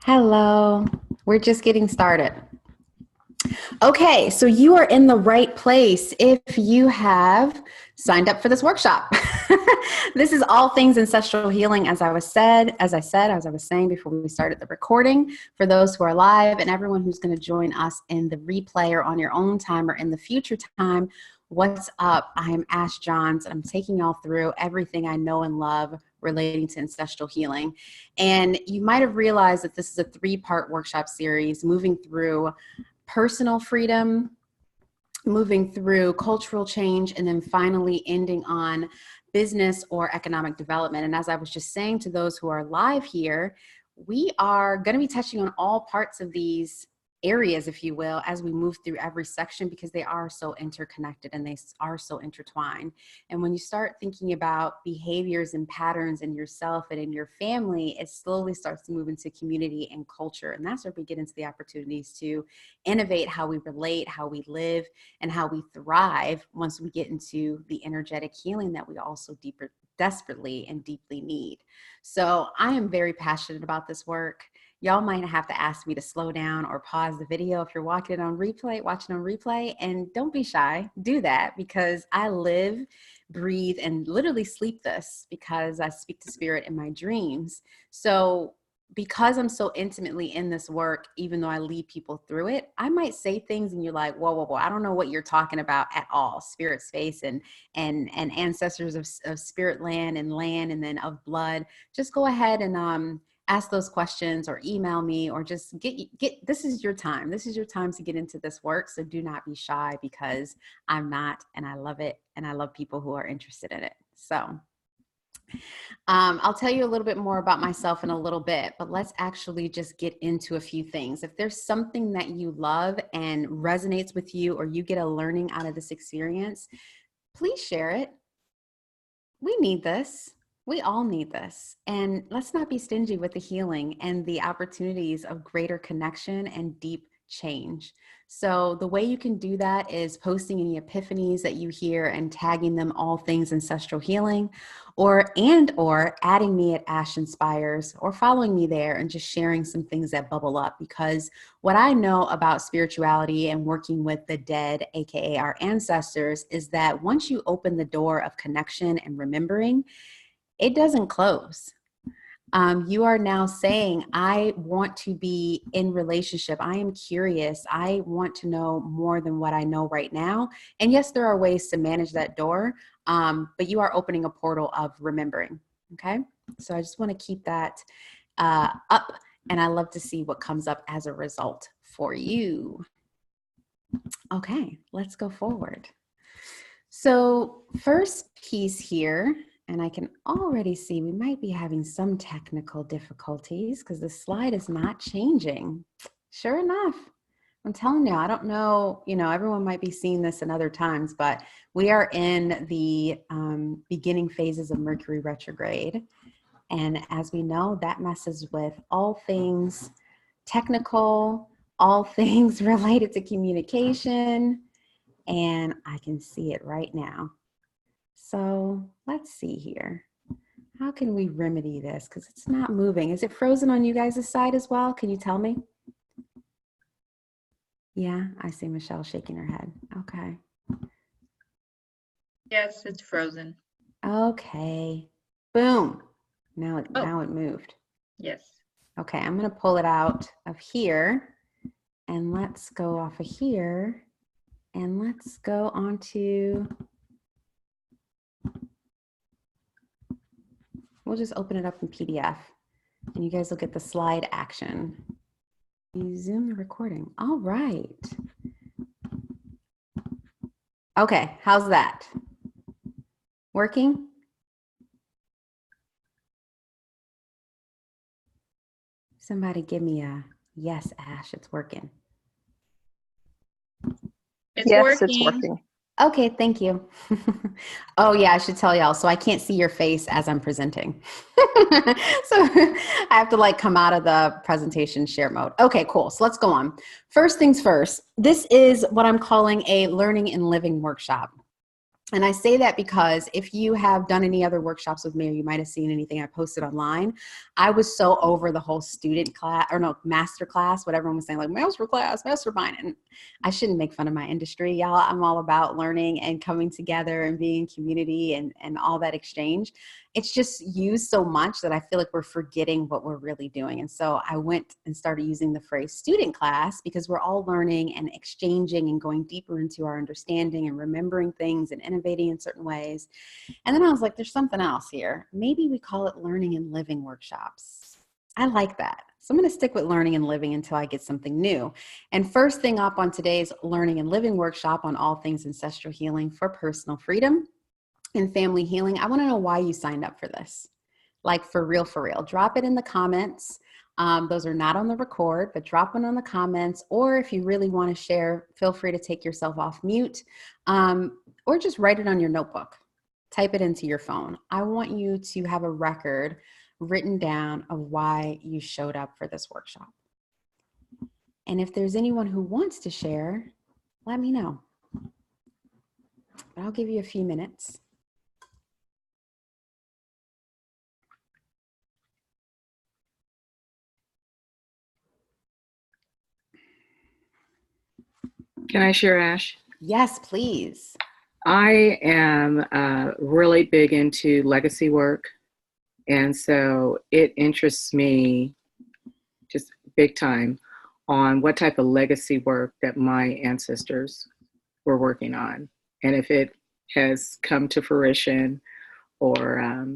Hello. We're just getting started. Okay, so you are in the right place if you have signed up for this workshop. This is all things ancestral healing, as I was saying before we started the recording, for those who are live and everyone who's going to join us in the replay or on your own time or in the future time. What's up? I am Ash Johns, and I'm taking y'all through everything I know and love relating to ancestral healing. And you might have realized that this is a 3-part workshop series moving through personal freedom, moving through cultural change, and then finally ending on business or economic development. And as I was just saying to those who are live here, we are going to be touching on all parts of these areas, if you will, as we move through every section, because they are so interconnected and they are so intertwined. And when you start thinking about behaviors and patterns in yourself and in your family, it slowly starts to move into community and culture. And that's where we get into the opportunities to innovate how we relate, how we live, and how we thrive once we get into the energetic healing that we also desperately and deeply need. So I am very passionate about this work. Y'all might have to ask me to slow down or pause the video if you're watching on replay, and don't be shy. Do that, because I live, breathe, and literally sleep this, because I speak to spirit in my dreams. So because I'm so intimately in this work, even though I lead people through it, I might say things and you're like, whoa, I don't know what you're talking about at all. Spirit space and ancestors of spirit land, and then of blood. Just go ahead and ask those questions or email me, or just get, this is your time. This is your time to get into this work. So do not be shy, because I'm not, and I love it. And I love people who are interested in it. So I'll tell you a little bit more about myself in a little bit, but let's actually just get into a few things. If there's something that you love and resonates with you, or you get a learning out of this experience, please share it. We need this. We all need this. And let's not be stingy with the healing and the opportunities of greater connection and deep change. So the way you can do that is posting any epiphanies that you hear and tagging them all things ancestral healing, or adding me at Ash Inspires, or following me there and just sharing some things that bubble up. Because what I know about spirituality and working with the dead, AKA our ancestors, is that once you open the door of connection and remembering, it doesn't close. You are now saying, I want to be in relationship. I am curious. I want to know more than what I know right now. And yes, there are ways to manage that door, but you are opening a portal of remembering. Okay. So I just want to keep that up, and I love to see what comes up as a result for you. Okay, let's go forward. So first piece here, and I can already see we might be having some technical difficulties because the slide is not changing. Sure enough, I'm telling you, I don't know, everyone might be seeing this in other times, but we are in the beginning phases of Mercury retrograde. And as we know, that messes with all things technical, all things related to communication, and I can see it right now. So let's see here. How can we remedy this? Because it's not moving. Is it frozen on you guys' side as well? Can you tell me? Yeah, I see Michelle shaking her head. Okay. Yes, it's frozen. Okay. Boom. Now it moved. Yes. Okay, I'm going to pull it out of here, and let's go off of here, and let's go on to... We'll just open it up in PDF, and you guys will get the slide action. You zoom the recording. All right. Okay, how's that? Working? Somebody give me a yes, Ash, it's working. Yes, it's working. Okay, thank you. Oh yeah, I should tell y'all, so I can't see your face as I'm presenting. So I have to come out of the presentation share mode. Okay, cool, so let's go on. First things first, this is what I'm calling a learning and living workshop. And I say that because if you have done any other workshops with me, or you might have seen anything I posted online, I was so over the whole student class, or no, master class, what everyone was saying, like master class, mastermind. And I shouldn't make fun of my industry, y'all. I'm all about learning and coming together and being in community and all that exchange. It's just used so much that I feel like we're forgetting what we're really doing. And so I went and started using the phrase student class, because we're all learning and exchanging and going deeper into our understanding and remembering things and innovating in certain ways. And then I was like, there's something else here. Maybe we call it learning and living workshops. I like that. So I'm going to stick with learning and living until I get something new. And first thing up on today's learning and living workshop on all things ancestral healing for personal freedom and family healing. I want to know why you signed up for this. Like for real, for real. Drop it in the comments. Those are not on the record, but drop one on the comments. Or if you really want to share, feel free to take yourself off mute, or just write it on your notebook. Type it into your phone. I want you to have a record written down of why you showed up for this workshop. And if there's anyone who wants to share, let me know. But I'll give you a few minutes. Can I share, Ash? Yes, please. I am really big into legacy work. And so it interests me just big time on what type of legacy work that my ancestors were working on. And if it has come to fruition, or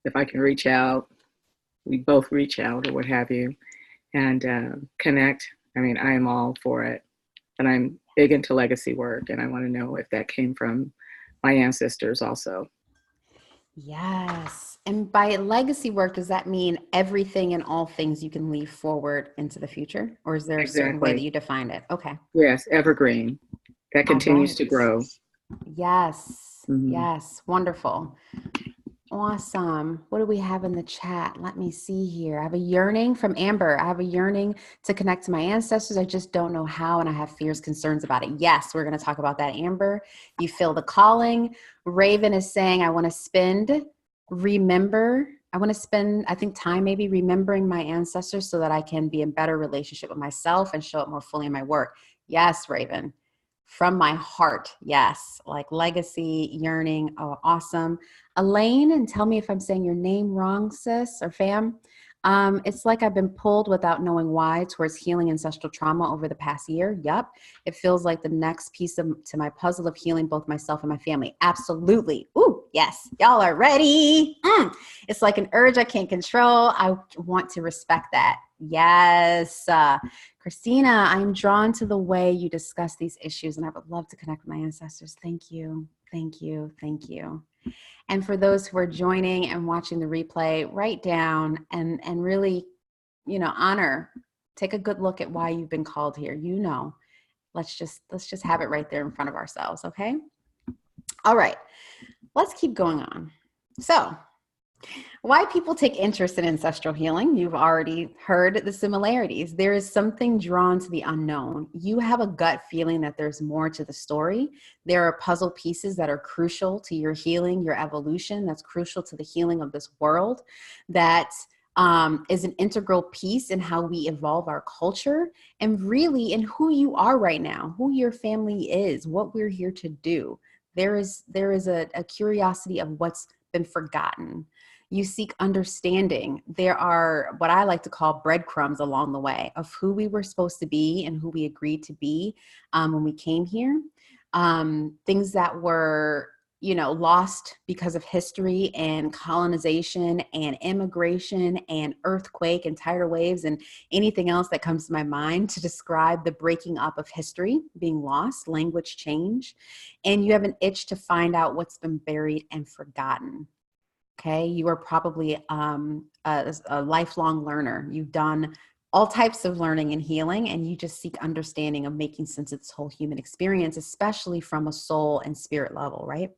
if I can reach out, we both reach out or what have you, and connect. I mean, I am all for it. And I'm big into legacy work, and I want to know if that came from my ancestors also. Yes. And by legacy work, does that mean everything and all things you can leave forward into the future? Or is there a certain way that you defined it? Okay. Yes, evergreen. That continues to grow. Yes. Mm-hmm. Yes. Wonderful. Awesome. What do we have in the chat? Let me see here. I have a yearning from Amber. I have a yearning to connect to my ancestors. I just don't know how, and I have fears, concerns about it. Yes, we're going to talk about that, Amber. You feel the calling. Raven is saying, I want to spend I think time maybe remembering my ancestors so that I can be in better relationship with myself and show up more fully in my work. Yes, Raven. From my heart, yes. Like legacy, yearning, oh, awesome. Elaine, and tell me if I'm saying your name wrong, sis or fam. It's like I've been pulled without knowing why towards healing ancestral trauma over the past year. Yup. It feels like the next piece to my puzzle of healing both myself and my family. Absolutely. Ooh, yes. Y'all are ready. It's like an urge I can't control. I want to respect that. Yes. Christina, I'm drawn to the way you discuss these issues, and I would love to connect with my ancestors. Thank you. Thank you. Thank you. And for those who are joining and watching the replay, write down and really, honor, take a good look at why you've been called here. Let's just have it right there in front of ourselves. Okay. All right. Let's keep going on. So, why people take interest in ancestral healing? You've already heard the similarities. There is something drawn to the unknown. You have a gut feeling that there's more to the story. There are puzzle pieces that are crucial to your healing, your evolution, that's crucial to the healing of this world, that is an integral piece in how we evolve our culture and really in who you are right now, who your family is, what we're here to do. There is a curiosity of what's been forgotten. You seek understanding. There are what I like to call breadcrumbs along the way of who we were supposed to be and who we agreed to be when we came here. Things that were, lost because of history and colonization and immigration and earthquake and tidal waves and anything else that comes to my mind to describe the breaking up of history, being lost, language change. And you have an itch to find out what's been buried and forgotten. Okay, you are probably a lifelong learner. You've done all types of learning and healing, and you just seek understanding of making sense of this whole human experience, especially from a soul and spirit level, right?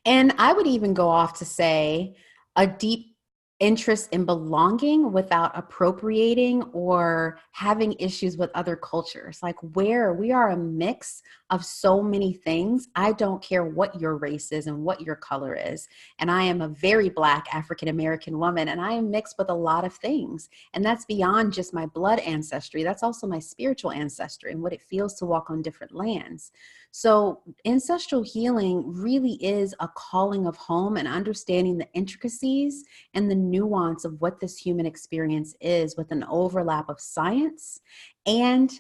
And I would even go off to say a deep interest in belonging without appropriating or having issues with other cultures. Like, where we are a mix of so many things. I don't care what your race is and what your color is. And I am a very Black African-American woman, and I am mixed with a lot of things. And that's beyond just my blood ancestry. That's also my spiritual ancestry and what it feels to walk on different lands. So ancestral healing really is a calling of home and understanding the intricacies and the nuance of what this human experience is, with an overlap of science and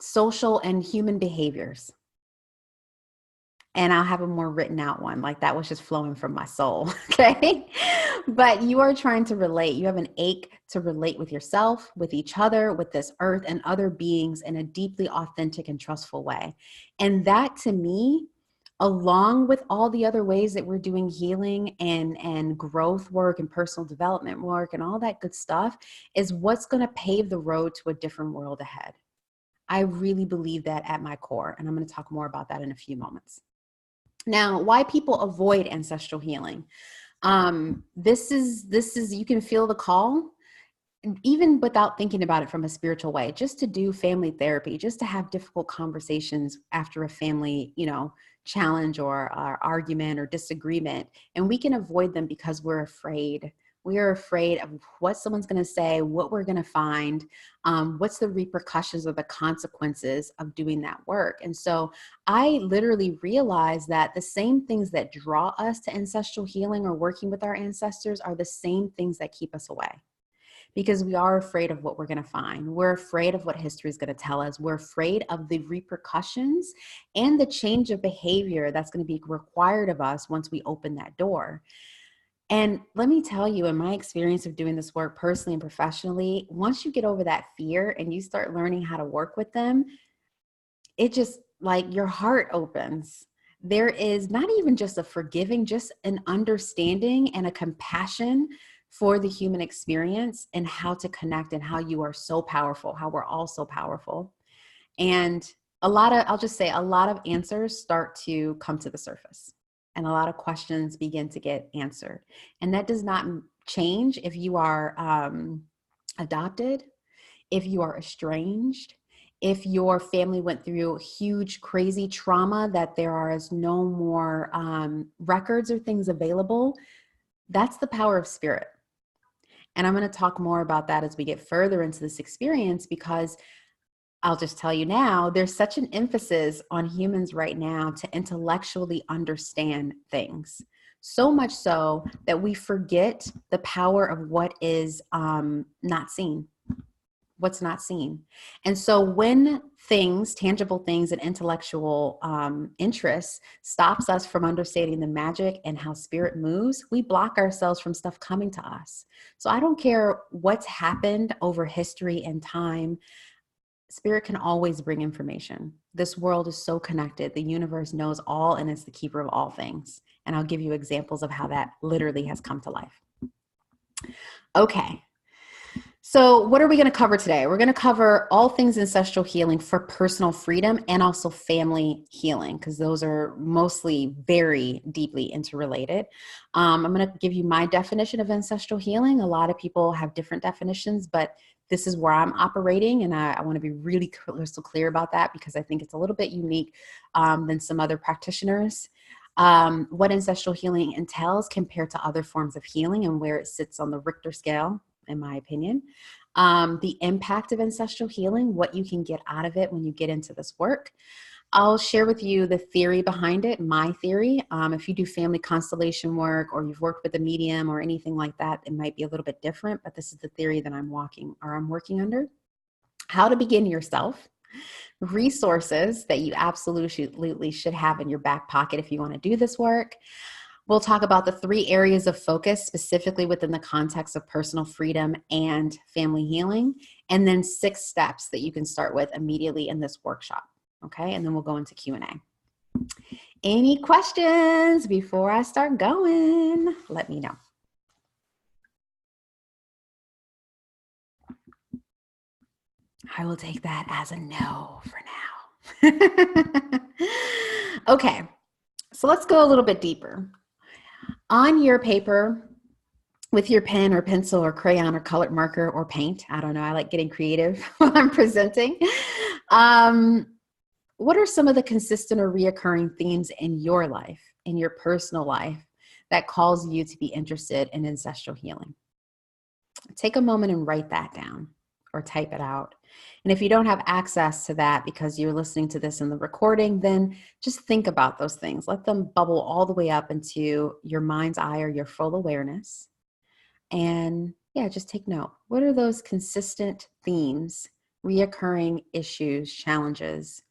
social and human behaviors. And I'll have a more written out one, like that was just flowing from my soul, okay? But you are trying to relate. You have an ache to relate with yourself, with each other, with this earth and other beings in a deeply authentic and trustful way. And that, to me, along with all the other ways that we're doing healing and growth work and personal development work and all that good stuff, is what's going to pave the road to a different world ahead. I really believe that at my core, and I'm going to talk more about that in a few moments. Now, why people avoid ancestral healing. This is, you can feel the call, even without thinking about it from a spiritual way, just to do family therapy, just to have difficult conversations after a family, challenge or argument or disagreement. And we can avoid them because we're afraid. We are afraid of what someone's going to say, what we're going to find, what's the repercussions or the consequences of doing that work. And so I literally realized that the same things that draw us to ancestral healing or working with our ancestors are the same things that keep us away. Because we are afraid of what we're going to find. We're afraid of what history is going to tell us. We're afraid of the repercussions and the change of behavior that's going to be required of us once we open that door. And let me tell you, in my experience of doing this work personally and professionally, once you get over that fear and you start learning how to work with them, it just, like, your heart opens. There is not even just a forgiving, just an understanding and a compassion for the human experience and how to connect and how you are so powerful, how we're all so powerful. And I'll just say, a lot of answers start to come to the surface and a lot of questions begin to get answered. And that does not change if you are adopted, if you are estranged, if your family went through huge, crazy trauma that there is no more records or things available. That's the power of spirit. And I'm going to talk more about that as we get further into this experience, because I'll just tell you now, there's such an emphasis on humans right now to intellectually understand things. So much so that we forget the power of what is not seen. What's not seen. And so when things, tangible things and intellectual interests stops us from understanding the magic and how spirit moves, we block ourselves from stuff coming to us. So I don't care what's happened over history and time. Spirit can always bring information. This world is so connected. The universe knows all and is the keeper of all things. And I'll give you examples of how that literally has come to life. Okay. So what are we going to cover today? We're going to cover all things ancestral healing for personal freedom and also family healing, because those are mostly very deeply interrelated. I'm going to give you my definition of ancestral healing. A lot of people have different definitions, but this is where I'm operating, and I want to be really crystal clear about that because I think it's a little bit unique than some other practitioners. What ancestral healing entails compared to other forms of healing and where it sits on the Richter scale, in my opinion. The impact of ancestral healing, what you can get out of it when you get into this work. I'll share with you the theory behind it, my theory. If you do family constellation work or you've worked with a medium or anything like that, it might be a little bit different, but this is the theory that I'm working under. How to begin yourself. Resources that you absolutely should have in your back pocket if you want to do this work. We'll talk about the 3 areas of focus specifically within the context of personal freedom and family healing, and then 6 steps that you can start with immediately in this workshop. Okay, and then we'll go into Q&A. Any questions before I start going? Let me know. I will take that as a no for now. Okay, so let's go a little bit deeper. On your paper, with your pen or pencil or crayon or colored marker or paint. I don't know. I like getting creative while I'm presenting. What are some of the consistent or reoccurring themes in your life, in your personal life, that cause you to be interested in ancestral healing? Take a moment and write that down or type it out. And if you don't have access to that because you're listening to this in the recording, then just think about those things. Let them bubble all the way up into your mind's eye or your full awareness. And yeah, just take note. What are those consistent themes, reoccurring issues, challenges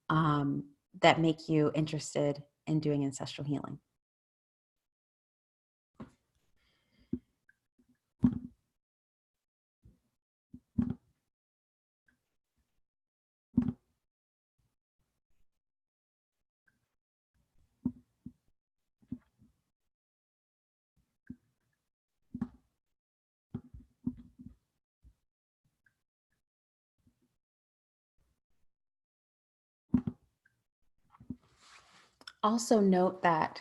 that make you interested in doing ancestral healing? Also note that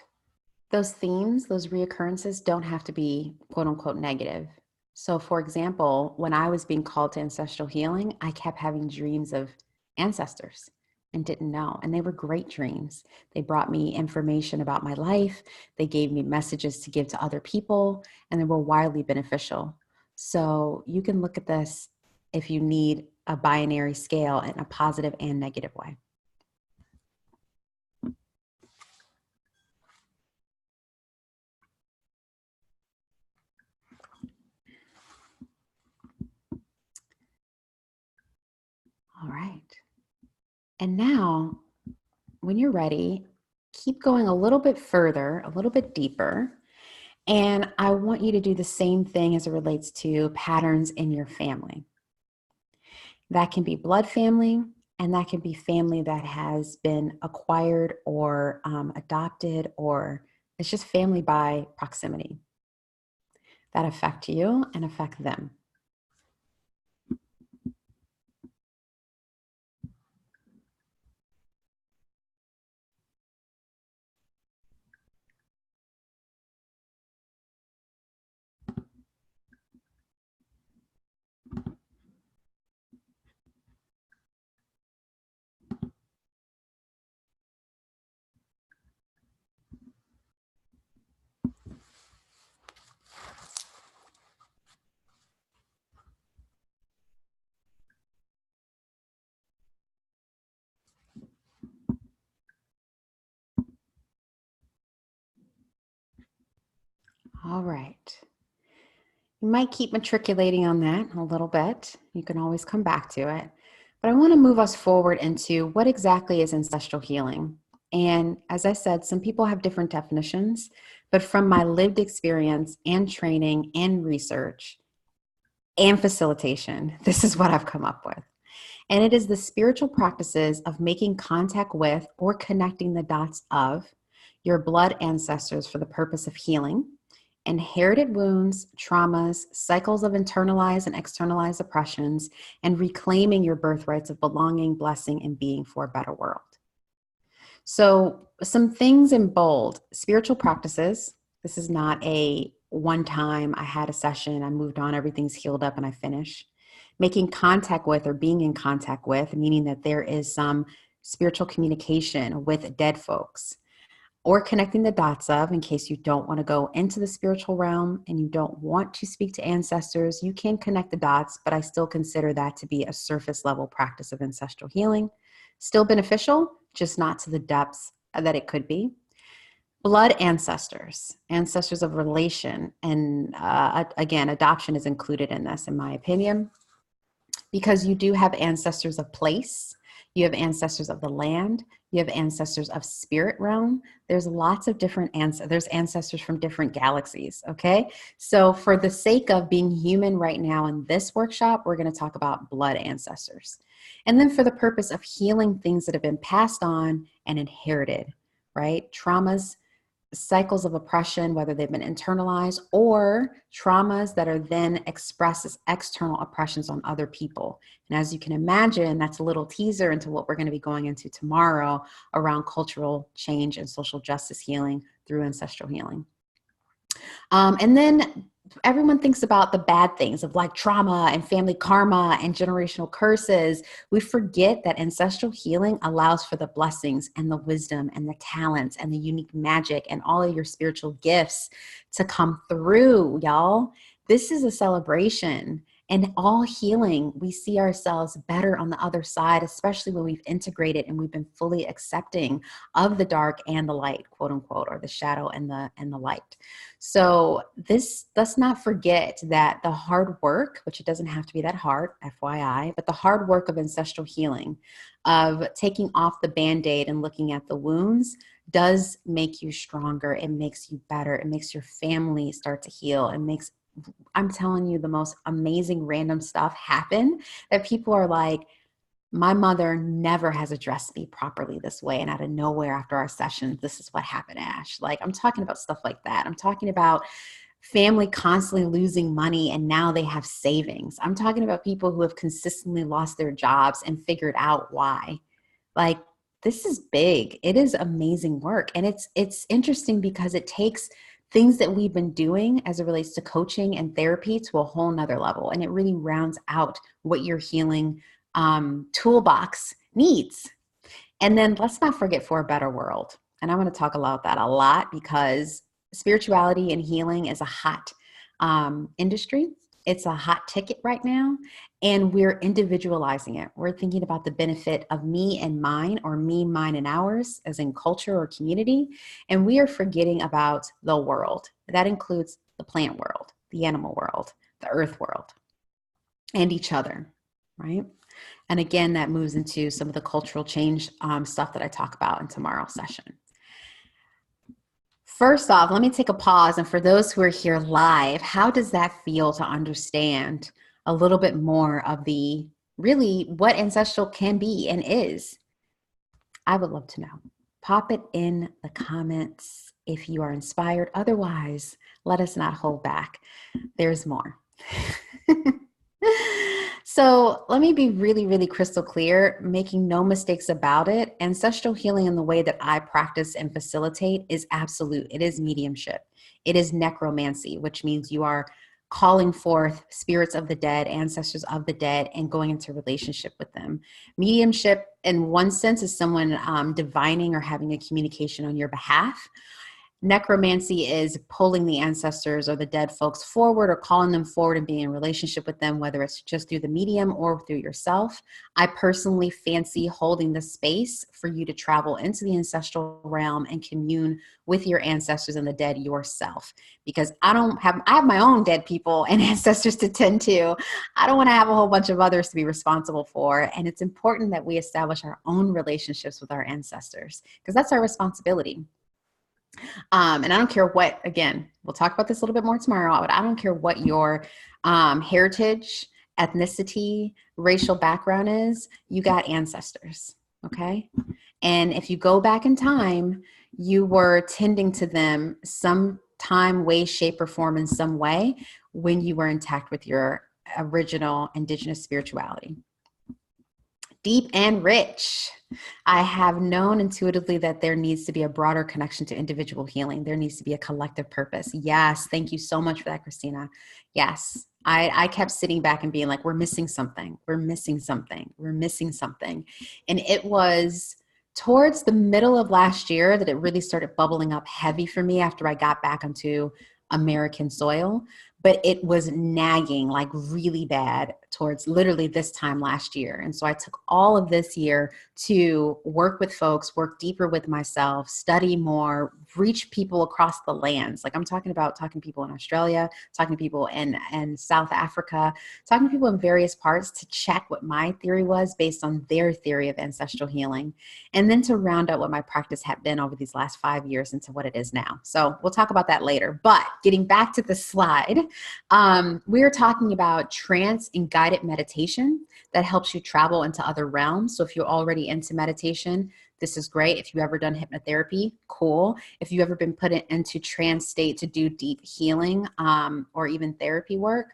those themes, those reoccurrences don't have to be quote unquote negative. So for example, when I was being called to ancestral healing, I kept having dreams of ancestors and didn't know. And they were great dreams. They brought me information about my life. They gave me messages to give to other people, and they were wildly beneficial. So you can look at this if you need a binary scale in a positive and negative way. All right. And now, when you're ready, keep going a little bit further, a little bit deeper. And I want you to do the same thing as it relates to patterns in your family. That can be blood family, and that can be family that has been acquired or adopted, or it's just family by proximity that affect you and affect them. All right. You might keep matriculating on that a little bit. You can always come back to it. But I want to move us forward into what exactly is ancestral healing. And as I said, some people have different definitions, but from my lived experience and training and research and facilitation, this is what I've come up with. And it is the spiritual practices of making contact with or connecting the dots of your blood ancestors for the purpose of healing inherited wounds, traumas, cycles of internalized and externalized oppressions, and reclaiming your birthrights of belonging, blessing, and being for a better world. So some things in bold: spiritual practices. This is not a one time, I had a session, I moved on, everything's healed up, and I finish. Making contact with or being in contact with, meaning that there is some spiritual communication with dead folks, or connecting the dots of, in case you don't want to go into the spiritual realm and you don't want to speak to ancestors, you can connect the dots, but I still consider that to be a surface level practice of ancestral healing. Still beneficial, just not to the depths that it could be. Blood ancestors, ancestors of relation, and again, adoption is included in this, in my opinion, because you do have ancestors of place, you have ancestors of the land, you have ancestors of spirit realm. There's lots of different there's ancestors from different galaxies, okay? So for the sake of being human right now in this workshop, we're gonna talk about blood ancestors. And then for the purpose of healing things that have been passed on and inherited, right? Traumas, cycles of oppression, whether they've been internalized or traumas that are then expressed as external oppressions on other people. And as you can imagine, that's a little teaser into what we're going to be going into tomorrow around cultural change and social justice healing through ancestral healing. And then everyone thinks about the bad things of like trauma and family karma and generational curses. We forget that ancestral healing allows for the blessings and the wisdom and the talents and the unique magic and all of your spiritual gifts to come through, y'all. This is a celebration. And all healing, we see ourselves better on the other side, especially when we've integrated and we've been fully accepting of the dark and the light, quote unquote, or the shadow and the light. So let's not forget that the hard work, which it doesn't have to be that hard, FYI, but the hard work of ancestral healing, of taking off the Band-Aid and looking at the wounds, does make you stronger. It makes you better. It makes your family start to heal. It makes, I'm telling you, the most amazing random stuff happen that people are like, my mother never has addressed me properly this way. And out of nowhere after our session, this is what happened, Ash. Like, I'm talking about stuff like that. I'm talking about family constantly losing money and now they have savings. I'm talking about people who have consistently lost their jobs and figured out why. Like, this is big. It is amazing work. And it's interesting because it takes things that we've been doing as it relates to coaching and therapy to a whole nother level. And it really rounds out what your healing toolbox needs. And then let's not forget For a Better World. And I'm going to talk about that a lot because spirituality and healing is a hot industry. It's a hot ticket right now. And we're individualizing it. We're thinking about the benefit of me and mine, or me, mine, and ours, as in culture or community. And we are forgetting about the world. That includes the plant world, the animal world, the earth world, and each other, right? And again, that moves into some of the cultural change stuff that I talk about in tomorrow's session. First off, let me take a pause. And for those who are here live, how does that feel to understand a little bit more of the really what ancestral can be and is? I would love to know. Pop it in the comments if you are inspired. Otherwise, let us not hold back. There's more. So let me be really, really crystal clear, making no mistakes about it. Ancestral healing in the way that I practice and facilitate is absolute. It is mediumship. It is necromancy, which means you are calling forth spirits of the dead, ancestors of the dead, and going into relationship with them. Mediumship, in one sense, is someone divining or having a communication on your behalf. Necromancy is pulling the ancestors or the dead folks forward or calling them forward and being in relationship with them, whether it's just through the medium or through yourself. I personally fancy holding the space for you to travel into the ancestral realm and commune with your ancestors and the dead yourself, because I have my own dead people and ancestors to tend to. I don't want to have a whole bunch of others to be responsible for. And it's important that we establish our own relationships with our ancestors, because that's our responsibility. And I don't care what, again, we'll talk about this a little bit more tomorrow, but I don't care what your heritage, ethnicity, racial background is, you got ancestors, okay? And if you go back in time, you were tending to them some time, way, shape, or form in some way when you were intact with your original indigenous spirituality. Deep and rich. I have known intuitively that there needs to be a broader connection to individual healing. There needs to be a collective purpose. Yes. Thank you so much for that, Christina. Yes. I kept sitting back and being like, we're missing something. We're missing something. We're missing something. And it was towards the middle of last year that it really started bubbling up heavy for me after I got back onto American soil. But it was nagging like really bad towards literally this time last year. And so I took all of this year to work with folks, work deeper with myself, study more, reach people across the lands. Like I'm talking to people in Australia, talking to people in South Africa, talking to people in various parts to check what my theory was based on their theory of ancestral healing. And then to round out what my practice had been over these last 5 years into what it is now. So we'll talk about that later. But getting back to the slide, we are talking about trance and guided meditation that helps you travel into other realms. So if you're already into meditation, this is great. If you've ever done hypnotherapy, cool. If you've ever been put into trance state to do deep healing or even therapy work,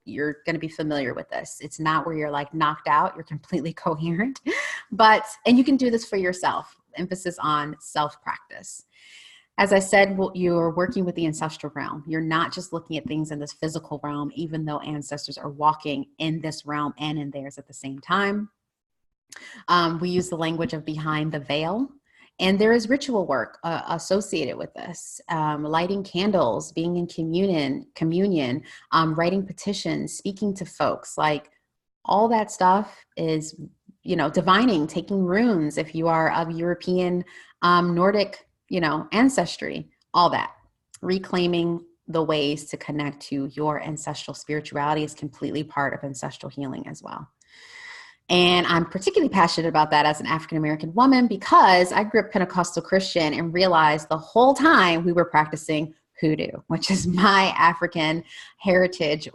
you're going to be familiar with this. It's not where you're like knocked out, you're completely coherent, and you can do this for yourself. Emphasis on self-practice. As I said, you're working with the ancestral realm. You're not just looking at things in this physical realm, even though ancestors are walking in this realm and in theirs at the same time. We use the language of behind the veil. And there is ritual work associated with this, lighting candles, being in communion, writing petitions, speaking to folks. Like, all that stuff is, divining, taking runes if you are of European, Nordic, ancestry, all that. Reclaiming the ways to connect to your ancestral spirituality is completely part of ancestral healing as well. And I'm particularly passionate about that as an African-American woman because I grew up Pentecostal Christian and realized the whole time we were practicing hoodoo, which is my African heritage's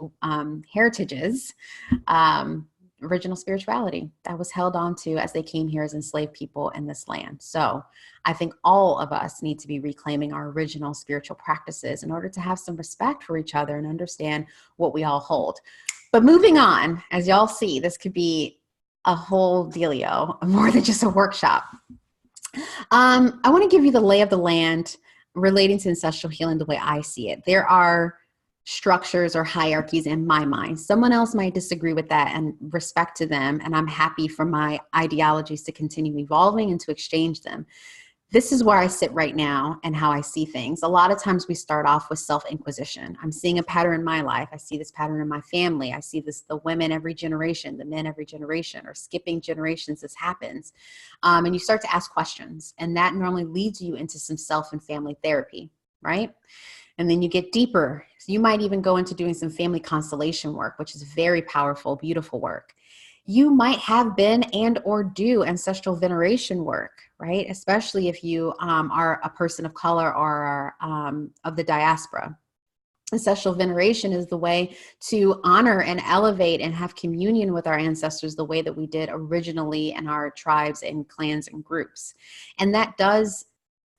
original spirituality that was held on to as they came here as enslaved people in this land. So I think all of us need to be reclaiming our original spiritual practices in order to have some respect for each other and understand what we all hold. But moving on, as y'all see, this could be a whole dealio, more than just a workshop. I want to give you the lay of the land relating to ancestral healing the way I see it. There are structures or hierarchies in my mind. Someone else might disagree with that, and respect to them. And I'm happy for my ideologies to continue evolving and to exchange them. This is where I sit right now and how I see things. A lot of times we start off with self-inquisition. I'm seeing a pattern in my life. I see this pattern in my family. I see this, the women every generation, the men every generation, or skipping generations, this happens. And you start to ask questions, and that normally leads you into some self and family therapy, right? And then you get deeper. So you might even go into doing some family constellation work, which is very powerful, beautiful work. You might have been and or do ancestral veneration work, right? Especially if you are a person of color or of the diaspora. Ancestral veneration is the way to honor and elevate and have communion with our ancestors the way that we did originally in our tribes and clans and groups. And that does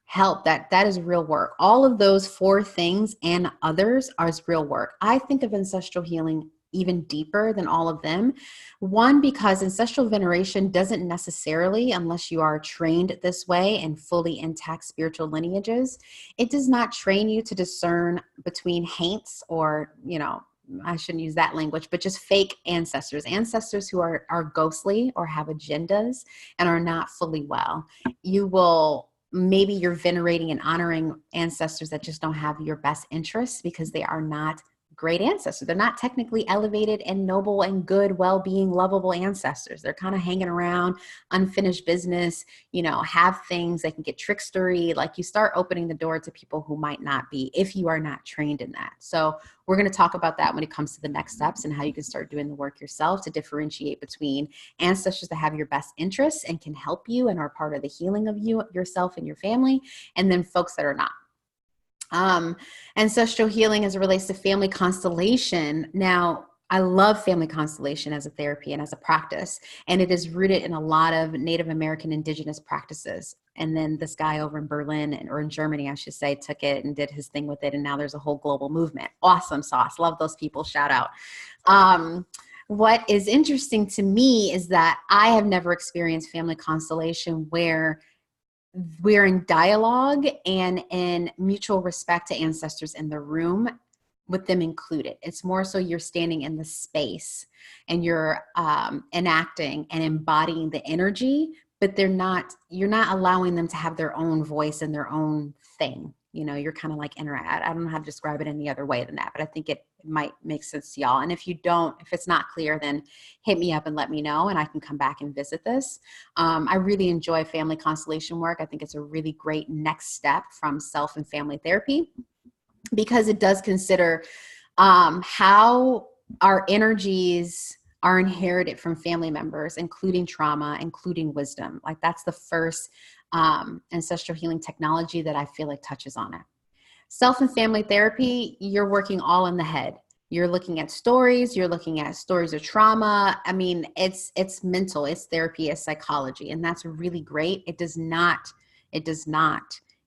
help. That is real work. All of those 4 things and others are real work. I think of ancestral healing even deeper than all of them. One, because ancestral veneration doesn't necessarily, unless you are trained this way and fully intact spiritual lineages, it does not train you to discern between haints or, I shouldn't use that language, but just fake ancestors who are ghostly or have agendas and are not fully well. Maybe you're venerating and honoring ancestors that just don't have your best interests because they are not great ancestors. They're not technically elevated and noble and good, well-being, lovable ancestors. They're kind of hanging around, unfinished business, have things, they can get trickstery. Like, you start opening the door to people who might not be, if you are not trained in that. So we're going to talk about that when it comes to the next steps and how you can start doing the work yourself to differentiate between ancestors that have your best interests and can help you and are part of the healing of yourself and your family, and then folks that are not. Ancestral healing as it relates to family constellation. Now, I love family constellation as a therapy and as a practice, and it is rooted in a lot of Native American indigenous practices. And then this guy over in Berlin, or in Germany, I should say, took it and did his thing with it. And now there's a whole global movement. Awesome sauce. Love those people. Shout out. What is interesting to me is that I have never experienced family constellation where we're in dialogue and in mutual respect to ancestors in the room, with them included. It's more so you're standing in the space and you're enacting and embodying the energy, but you're not allowing them to have their own voice and their own thing. You're kind of like I don't know how to describe it any other way than that, but I think it might make sense to y'all. And if it's not clear, then hit me up and let me know, and I can come back and visit this. I really enjoy family constellation work. I think it's a really great next step from self and family therapy, because it does consider how our energies are inherited from family members, including trauma, including wisdom. Like, that's the first ancestral healing technology that I feel like touches on it. Self and family therapy, you're working all in the head. You're looking at stories. You're looking at stories of trauma. I mean, it's mental, it's therapy, it's psychology, and that's really great. It does not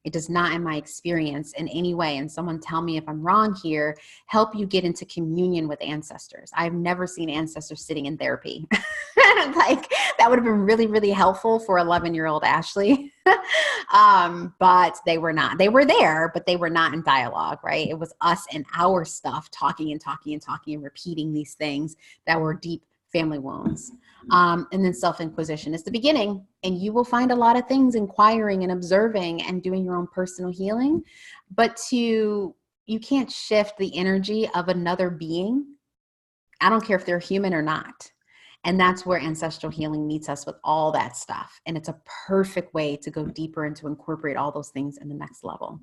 It does not, in my experience, in any way, and someone tell me if I'm wrong here, help you get into communion with ancestors. I've never seen ancestors sitting in therapy. Like, that would have been really, really helpful for 11-year-old Ashley. But they were not. They were there, but they were not in dialogue, right? It was us and our stuff talking and talking and talking and repeating these things that were deep family wounds. And then self-inquisition is the beginning, and you will find a lot of things inquiring and observing and doing your own personal healing. But you can't shift the energy of another being. I don't care if they're human or not. And that's where ancestral healing meets us with all that stuff. And it's a perfect way to go deeper and to incorporate all those things in the next level.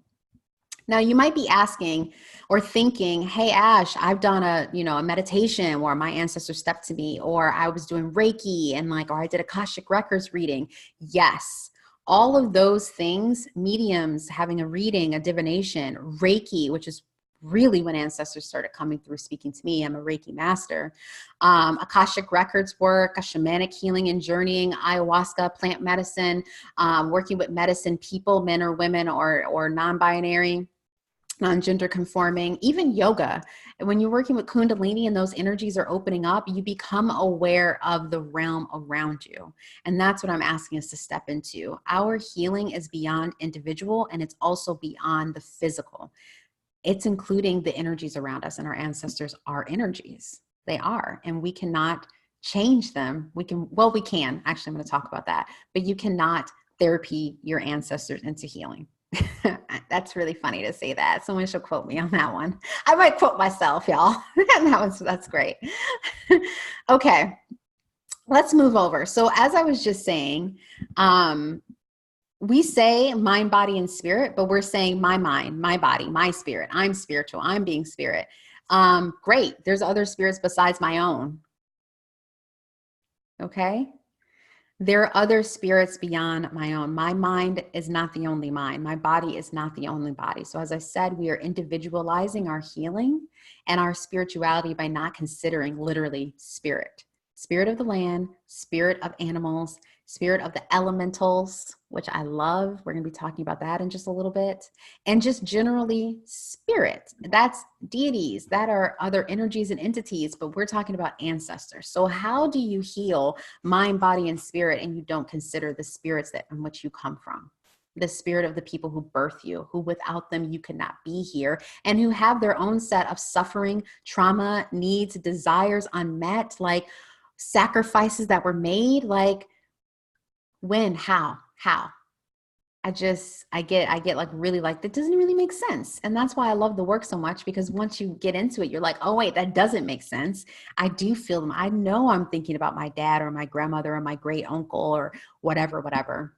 Now, you might be asking or thinking, hey, Ash, I've done a meditation where my ancestors stepped to me, or I was doing Reiki and or I did Akashic Records reading. Yes, all of those things, mediums, having a reading, a divination, Reiki, which is really when ancestors started coming through speaking to me. I'm a Reiki master. Akashic Records work, a shamanic healing and journeying, ayahuasca, plant medicine, working with medicine people, men or women or non-binary, non-gender conforming, even yoga. And when you're working with Kundalini and those energies are opening up, you become aware of the realm around you. And that's what I'm asking us to step into. Our healing is beyond individual, and it's also beyond the physical. It's including the energies around us, and our ancestors are energies. They are, and we cannot change them. We can, actually, I'm going to talk about that, but you cannot therapy your ancestors into healing. That's really funny to say that. Someone should quote me on that one. I might quote myself, y'all. That's great. Okay, let's move over. So as I was just saying, we say mind, body, and spirit, but we're saying my mind, my body, my spirit. I'm spiritual. I'm being spirit. Great. There's other spirits besides my own. Okay. There are other spirits beyond my own. My mind is not the only mind. My body is not the only body. So as I said, we are individualizing our healing and our spirituality by not considering literally spirit. Spirit of the land, spirit of animals, spirit of the elementals, which I love. We're going to be talking about that in just a little bit. And just generally spirit. That's deities. That are other energies and entities, but we're talking about ancestors. So how do you heal mind, body, and spirit, and you don't consider the spirits that in which you come from? The spirit of the people who birth you, who without them you could not be here, and who have their own set of suffering, trauma, needs, desires unmet, like sacrifices that were made, like when, how? I get like really like, that doesn't really make sense. And that's why I love the work so much, because once you get into it, you're like, oh wait, that doesn't make sense. I do feel them. I know I'm thinking about my dad or my grandmother or my great uncle or whatever.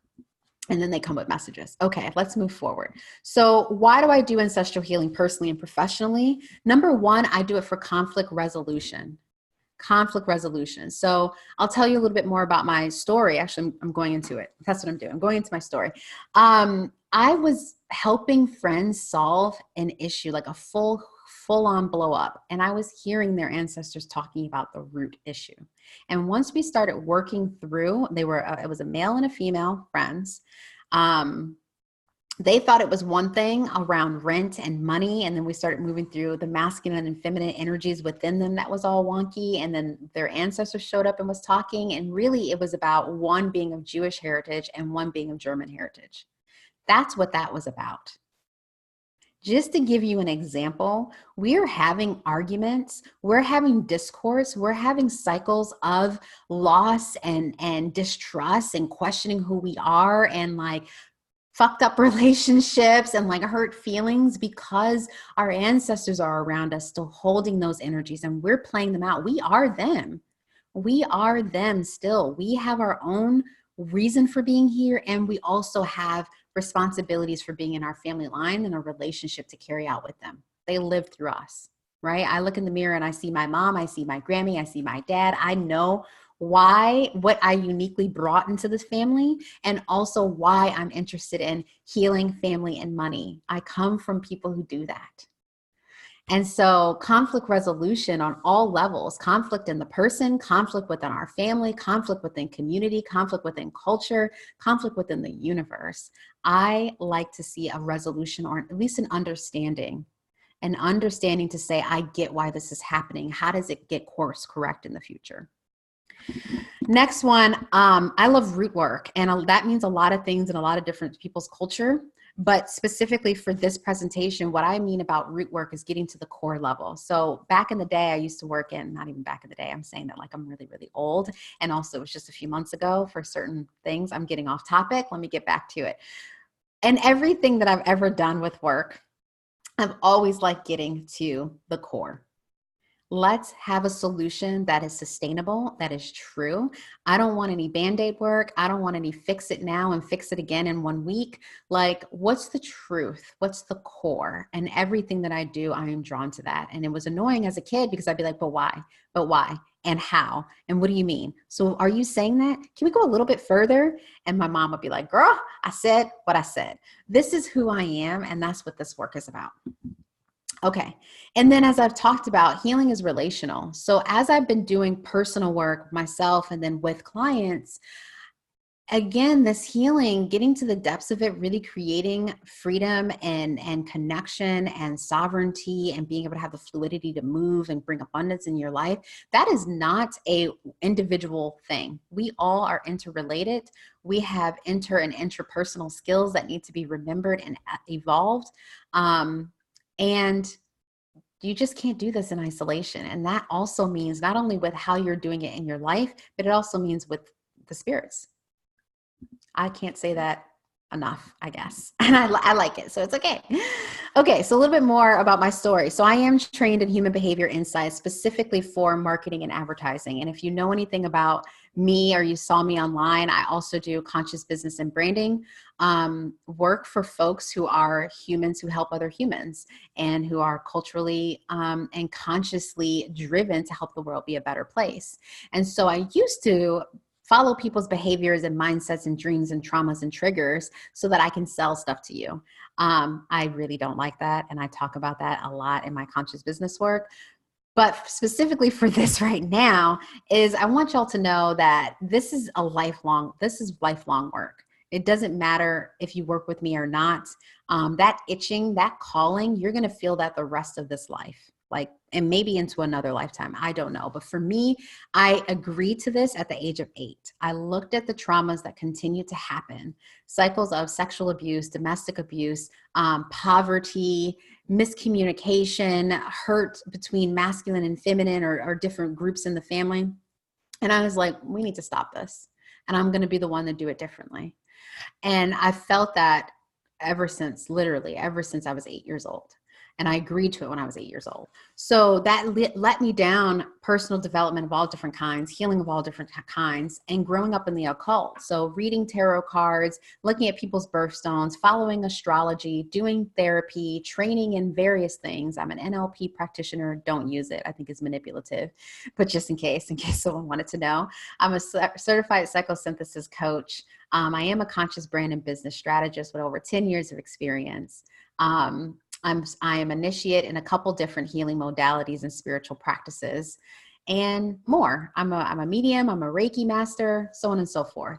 And then they come with messages. Okay, let's move forward. So why do I do ancestral healing personally and professionally? Number one, I do it for conflict resolution. So I'll tell you a little bit more about my story. Actually, I'm going into it. That's what I'm doing. I'm going into my story. I was helping friends solve an issue, like a full-on blow up. And I was hearing their ancestors talking about the root issue. And once we started working through, it was a male and a female friends. They thought it was one thing around rent and money. And then we started moving through the masculine and feminine energies within them that was all wonky. And then their ancestors showed up and was talking. And really it was about one being of Jewish heritage and one being of German heritage. That's what that was about. Just to give you an example, we're having arguments, we're having discourse, we're having cycles of loss and distrust and questioning who we are, and like fucked up relationships and like hurt feelings, because our ancestors are around us still holding those energies and we're playing them out. We are them. We are them still. We have our own reason for being here, and we also have responsibilities for being in our family line and a relationship to carry out with them. They live through us, right? I look in the mirror and I see my mom, I see my Grammy, I see my dad. I know what I uniquely brought into this family, and also why I'm interested in healing, family, and money. I come from people who do that. And so conflict resolution on all levels, conflict in the person, conflict within our family, conflict within community, conflict within culture, conflict within the universe. I like to see a resolution, or at least an understanding to say, I get why this is happening. How does it get course correct in the future? Next one, I love root work, and that means a lot of things in a lot of different people's culture. But specifically for this presentation, what I mean about root work is getting to the core level. So back in the day, I used to work in, not even back in the day, I'm saying that like I'm really, really old. And also it was just a few months ago for certain things. I'm getting off topic. Let me get back to it. And everything that I've ever done with work, I've always liked getting to the core. Let's have a solution that is sustainable, that is true. I don't want any Band-Aid work. I don't want any fix it now and fix it again in 1 week. Like, what's the truth? What's the core? And everything that I do, I am drawn to that. And it was annoying as a kid because I'd be like, but why? But why? And how? And what do you mean? So are you saying that? Can we go a little bit further? And my mom would be like, girl, I said what I said. This is who I am. And that's what this work is about. Okay. And then as I've talked about, healing is relational. So as I've been doing personal work myself and then with clients, again, this healing, getting to the depths of it, really creating freedom and connection and sovereignty and being able to have the fluidity to move and bring abundance in your life, that is not a individual thing. We all are interrelated. We have inter and interpersonal skills that need to be remembered and evolved. And you just can't do this in isolation. And that also means not only with how you're doing it in your life, but it also means with the spirits. I can't say that enough, I guess. And I like it, so it's okay. Okay, so a little bit more about my story. So I am trained in human behavior insights specifically for marketing and advertising. And if you know anything about me or you saw me online, I also do conscious business and branding work for folks who are humans who help other humans and who are culturally and consciously driven to help the world be a better place. And so I used to follow people's behaviors and mindsets and dreams and traumas and triggers so that I can sell stuff to you. I really don't like that. And I talk about that a lot in my conscious business work. But specifically for this right now is I want y'all to know that this is lifelong work. It doesn't matter if you work with me or not. That itching, that calling, you're going to feel that the rest of this life. And maybe into another lifetime. I don't know. But for me, I agreed to this at the age of 8. I looked at the traumas that continue to happen, cycles of sexual abuse, domestic abuse, poverty, miscommunication, hurt between masculine and feminine or different groups in the family. And I was like, we need to stop this. And I'm going to be the one to do it differently. And I felt that literally ever since I was 8 years old. And I agreed to it when I was 8 years old. So that let me down personal development of all different kinds, healing of all different kinds, and growing up in the occult. So reading tarot cards, looking at people's birthstones, following astrology, doing therapy, training in various things. I'm an NLP practitioner. Don't use it. I think it's manipulative. But just in case someone wanted to know, I'm a certified psychosynthesis coach. I am a conscious brand and business strategist with over 10 years of experience. I am initiate in a couple different healing modalities and spiritual practices and more. I'm a medium, I'm a Reiki master, so on and so forth.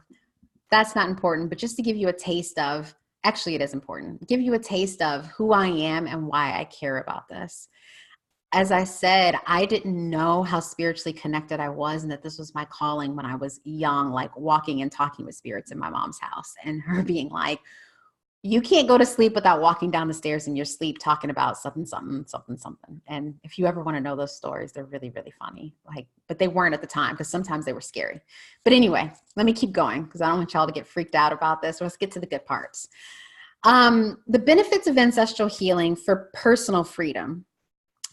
That's not important, but just to give you a taste of, actually it is important, give you a taste of who I am and why I care about this. As I said, I didn't know how spiritually connected I was and that this was my calling when I was young, like walking and talking with spirits in my mom's house and her being like, you can't go to sleep without walking down the stairs in your sleep talking about something, something, something, something. And if you ever want to know those stories, they're really, really funny. But they weren't at the time because sometimes they were scary. But anyway, let me keep going because I don't want y'all to get freaked out about this. Let's get to the good parts. The benefits of ancestral healing for personal freedom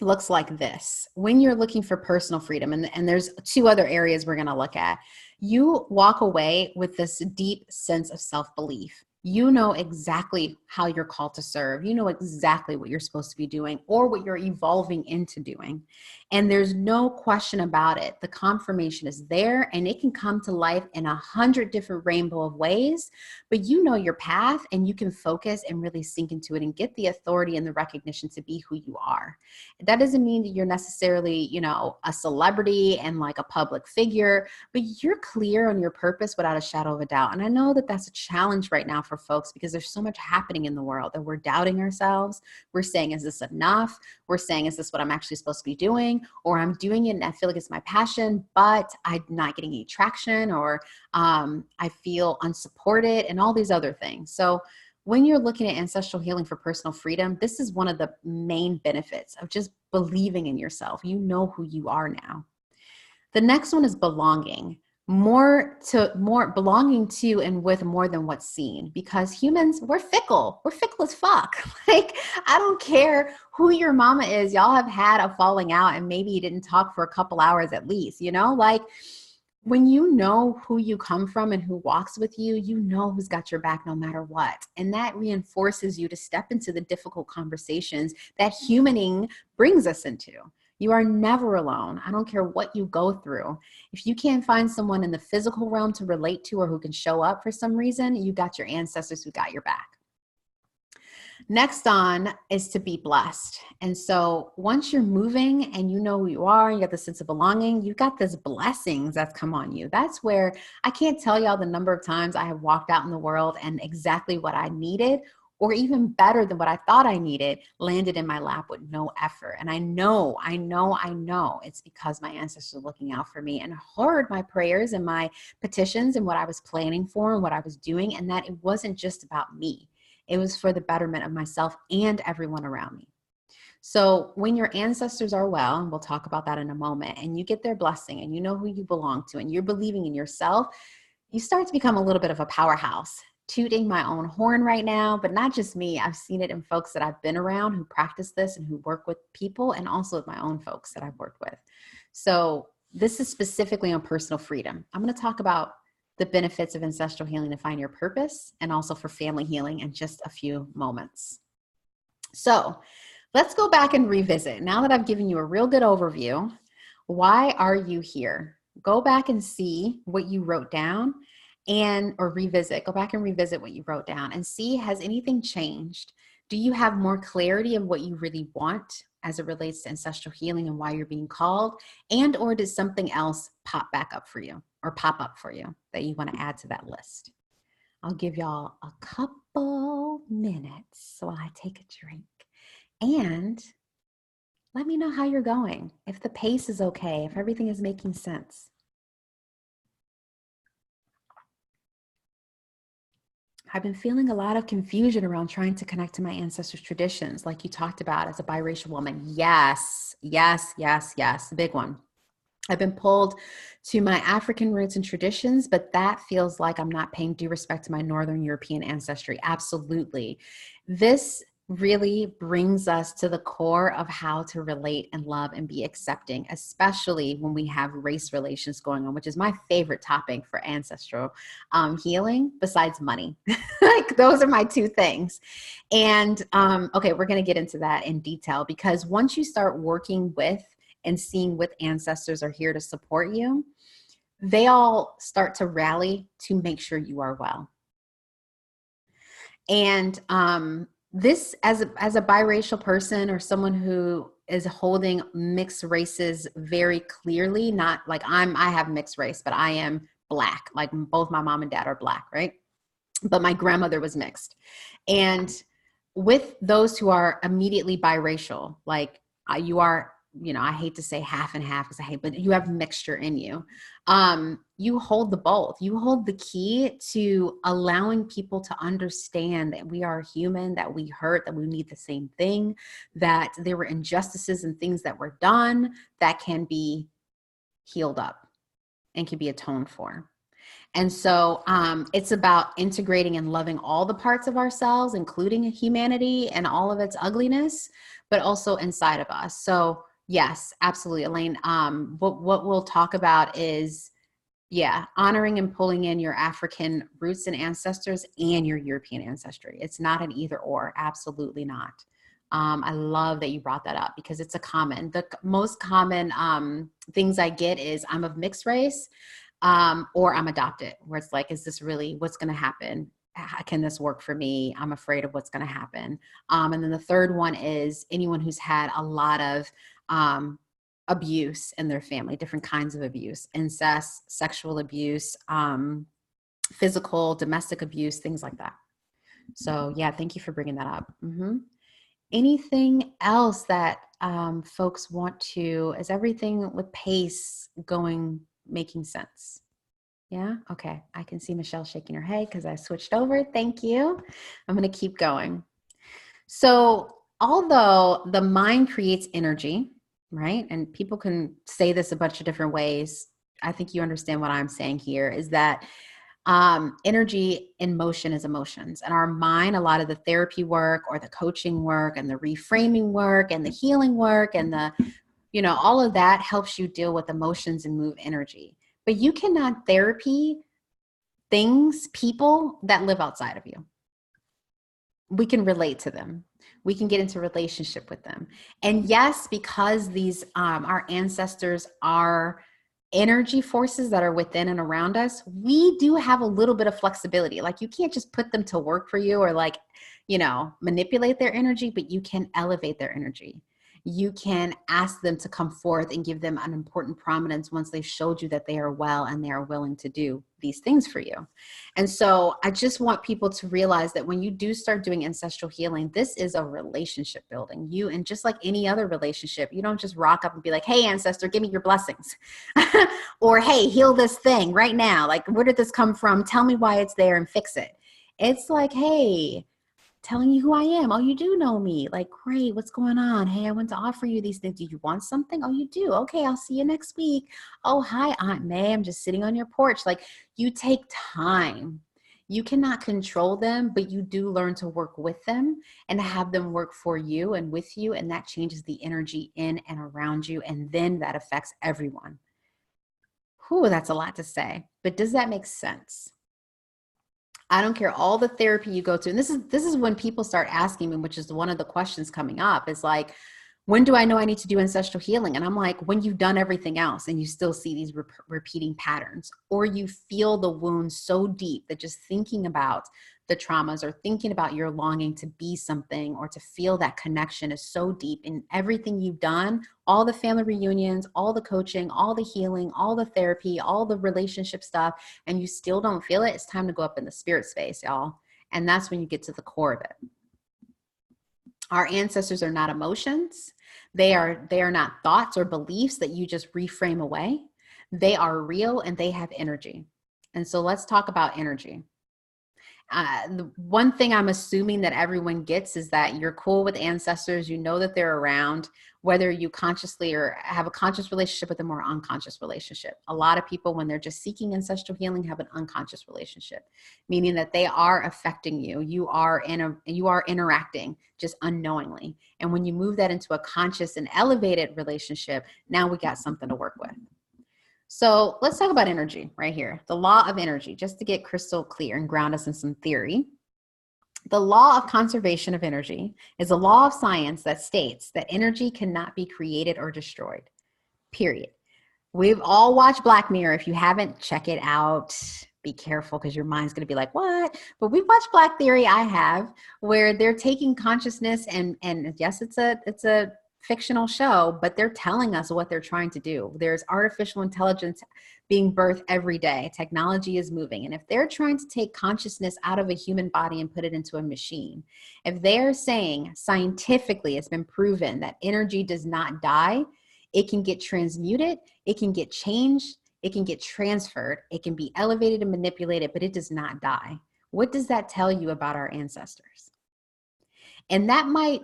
looks like this. When you're looking for personal freedom, and there's 2 other areas we're going to look at, you walk away with this deep sense of self-belief. You know exactly how you're called to serve. You know exactly what you're supposed to be doing or what you're evolving into doing. And there's no question about it. The confirmation is there, and it can come to life in 100 different rainbow of ways, but you know your path, and you can focus and really sink into it and get the authority and the recognition to be who you are. That doesn't mean that you're necessarily, you know, a celebrity and like a public figure, but you're clear on your purpose without a shadow of a doubt. And I know that that's a challenge right now for folks because there's so much happening in the world that we're doubting ourselves. We're saying, is this enough? We're saying, is this what I'm actually supposed to be doing? Or I'm doing it and I feel like it's my passion, but I'm not getting any traction, or I feel unsupported, and all these other things. So when you're looking at ancestral healing for personal freedom, this is one of the main benefits of just believing in yourself. You know who you are now. The next one is belonging. More belonging to and with more than what's seen, because humans, we're fickle as fuck. Like, I don't care who your mama is, y'all have had a falling out and maybe you didn't talk for a couple hours at least, you know, like when you know who you come from and who walks with you, you know who's got your back no matter what. And that reinforces you to step into the difficult conversations that humaning brings us into. You are never alone. I don't care what you go through. If you can't find someone in the physical realm to relate to or who can show up for some reason, you got your ancestors who got your back. Next on is to be blessed. And so once you're moving and you know who you are, you got the sense of belonging, you got this blessings that's come on you. That's where I can't tell y'all the number of times I have walked out in the world and exactly what I needed, or even better than what I thought I needed, landed in my lap with no effort. And I know it's because my ancestors are looking out for me and heard my prayers and my petitions and what I was planning for and what I was doing, and that it wasn't just about me. It was for the betterment of myself and everyone around me. So when your ancestors are well, and we'll talk about that in a moment, and you get their blessing and you know who you belong to and you're believing in yourself, you start to become a little bit of a powerhouse. Tooting my own horn right now, but not just me. I've seen it in folks that I've been around who practice this and who work with people, and also with my own folks that I've worked with. So this is specifically on personal freedom. I'm going to talk about the benefits of ancestral healing to find your purpose, and also for family healing in just a few moments. So let's go back and revisit. Now that I've given you a real good overview, why are you here? Go back and see what you wrote down, go back and revisit what you wrote down and see, has anything changed? Do you have more clarity of what you really want as it relates to ancestral healing and why you're being called? And or does something else pop up for you that you want to add to that list? I'll give y'all a couple minutes while I take a drink, and let me know how you're going, if the pace is okay, if everything is making sense. I've been feeling a lot of confusion around trying to connect to my ancestors' traditions, like you talked about as a biracial woman. Yes, the big one. I've been pulled to my African roots and traditions, but that feels like I'm not paying due respect to my Northern European ancestry. Absolutely. This really brings us to the core of how to relate and love and be accepting, especially when we have race relations going on, which is my favorite topic for ancestral healing besides money. Like, those are my two things. And okay, we're going to get into that in detail, because once you start working with and seeing what ancestors are here to support you, they all start to rally to make sure you are well. And this, as a biracial person or someone who is holding mixed races very clearly, not like I have mixed race, but I am Black. Like, both my mom and dad are Black, right? But my grandmother was mixed. And with those who are immediately biracial, like you are, you know, I hate to say half and half because but you have mixture in you. You hold the both. You hold the key to allowing people to understand that we are human, that we hurt, that we need the same thing, that there were injustices and things that were done that can be healed up and can be atoned for. And so it's about integrating and loving all the parts of ourselves, including humanity and all of its ugliness, but also inside of us. So yes, absolutely, Elaine. What we'll talk about is, honoring and pulling in your African roots and ancestors and your European ancestry. It's not an either or, absolutely not. I love that you brought that up because it's the most common things I get is I'm of mixed race or I'm adopted, where it's like, is this really what's going to happen? Can this work for me? I'm afraid of what's going to happen. And then the third one is anyone who's had a lot of abuse in their family, different kinds of abuse, incest, sexual abuse, physical, domestic abuse, things like that. So yeah, thank you for bringing that up. Anything else that folks want to, is everything with pace making sense? Yeah. Okay. I can see Michelle shaking her head because I switched over. Thank you. I'm going to keep going. So although the mind creates energy, right? And people can say this a bunch of different ways. I think you understand what I'm saying here is that energy in motion is emotions, and our mind, a lot of the therapy work or the coaching work and the reframing work and the healing work and all of that helps you deal with emotions and move energy. But you cannot therapy people that live outside of you. We can relate to them. We can get into relationship with them. And yes, because these, our ancestors are energy forces that are within and around us, we do have a little bit of flexibility. Like you can't just put them to work for you or manipulate their energy, but you can elevate their energy. You can ask them to come forth and give them an important prominence once they've showed you that they are well and they are willing to do these things for you. And so I just want people to realize that when you do start doing ancestral healing, this is a relationship building. And just like any other relationship, you don't just rock up and be like, hey, ancestor, give me your blessings. Or, hey, heal this thing right now. Like, where did this come from? Tell me why it's there and fix it. It's like, hey, telling you who I am. Oh, you do know me. Like, great. What's going on? Hey, I want to offer you these things. Do you want something? Oh, you do. Okay. I'll see you next week. Oh, hi, Aunt May. I'm just sitting on your porch. Like, you take time. You cannot control them, but you do learn to work with them and have them work for you and with you. And that changes the energy in and around you. And then that affects everyone. Whew, that's a lot to say, but does that make sense? I don't care all the therapy you go to. And this is when people start asking me, which is one of the questions coming up, is like, when do I know I need to do ancestral healing? And I'm like, when you've done everything else and you still see these repeating patterns, or you feel the wound so deep that just thinking about the traumas or thinking about your longing to be something or to feel that connection is so deep in everything you've done, all the family reunions, all the coaching, all the healing, all the therapy, all the relationship stuff, and you still don't feel it, it's time to go up in the spirit space, y'all. And that's when you get to the core of it. Our ancestors are not emotions. They are not thoughts or beliefs that you just reframe away. They are real and they have energy. And so let's talk about energy. The one thing I'm assuming that everyone gets is that you're cool with ancestors. You know that they're around, whether you consciously or have a conscious relationship with them or unconscious relationship. A lot of people, when they're just seeking ancestral healing, have an unconscious relationship, meaning that they are affecting you. You are interacting just unknowingly. And when you move that into a conscious and elevated relationship, now we got something to work with. So let's talk about energy right here. The law of energy, just to get crystal clear and ground us in some theory. The law of conservation of energy is a law of science that states that energy cannot be created or destroyed, period. We've all watched Black Mirror. If you haven't, check it out. Be careful because your mind's going to be like, what? But we've watched Black Theory, I have, where they're taking consciousness and yes, it's a fictional show, but they're telling us what they're trying to do. There's artificial intelligence being birthed every day. Technology is moving. And if they're trying to take consciousness out of a human body and put it into a machine, if they're saying scientifically it's been proven that energy does not die, it can get transmuted, it can get changed, it can get transferred, it can be elevated and manipulated, but it does not die. What does that tell you about our ancestors? And that might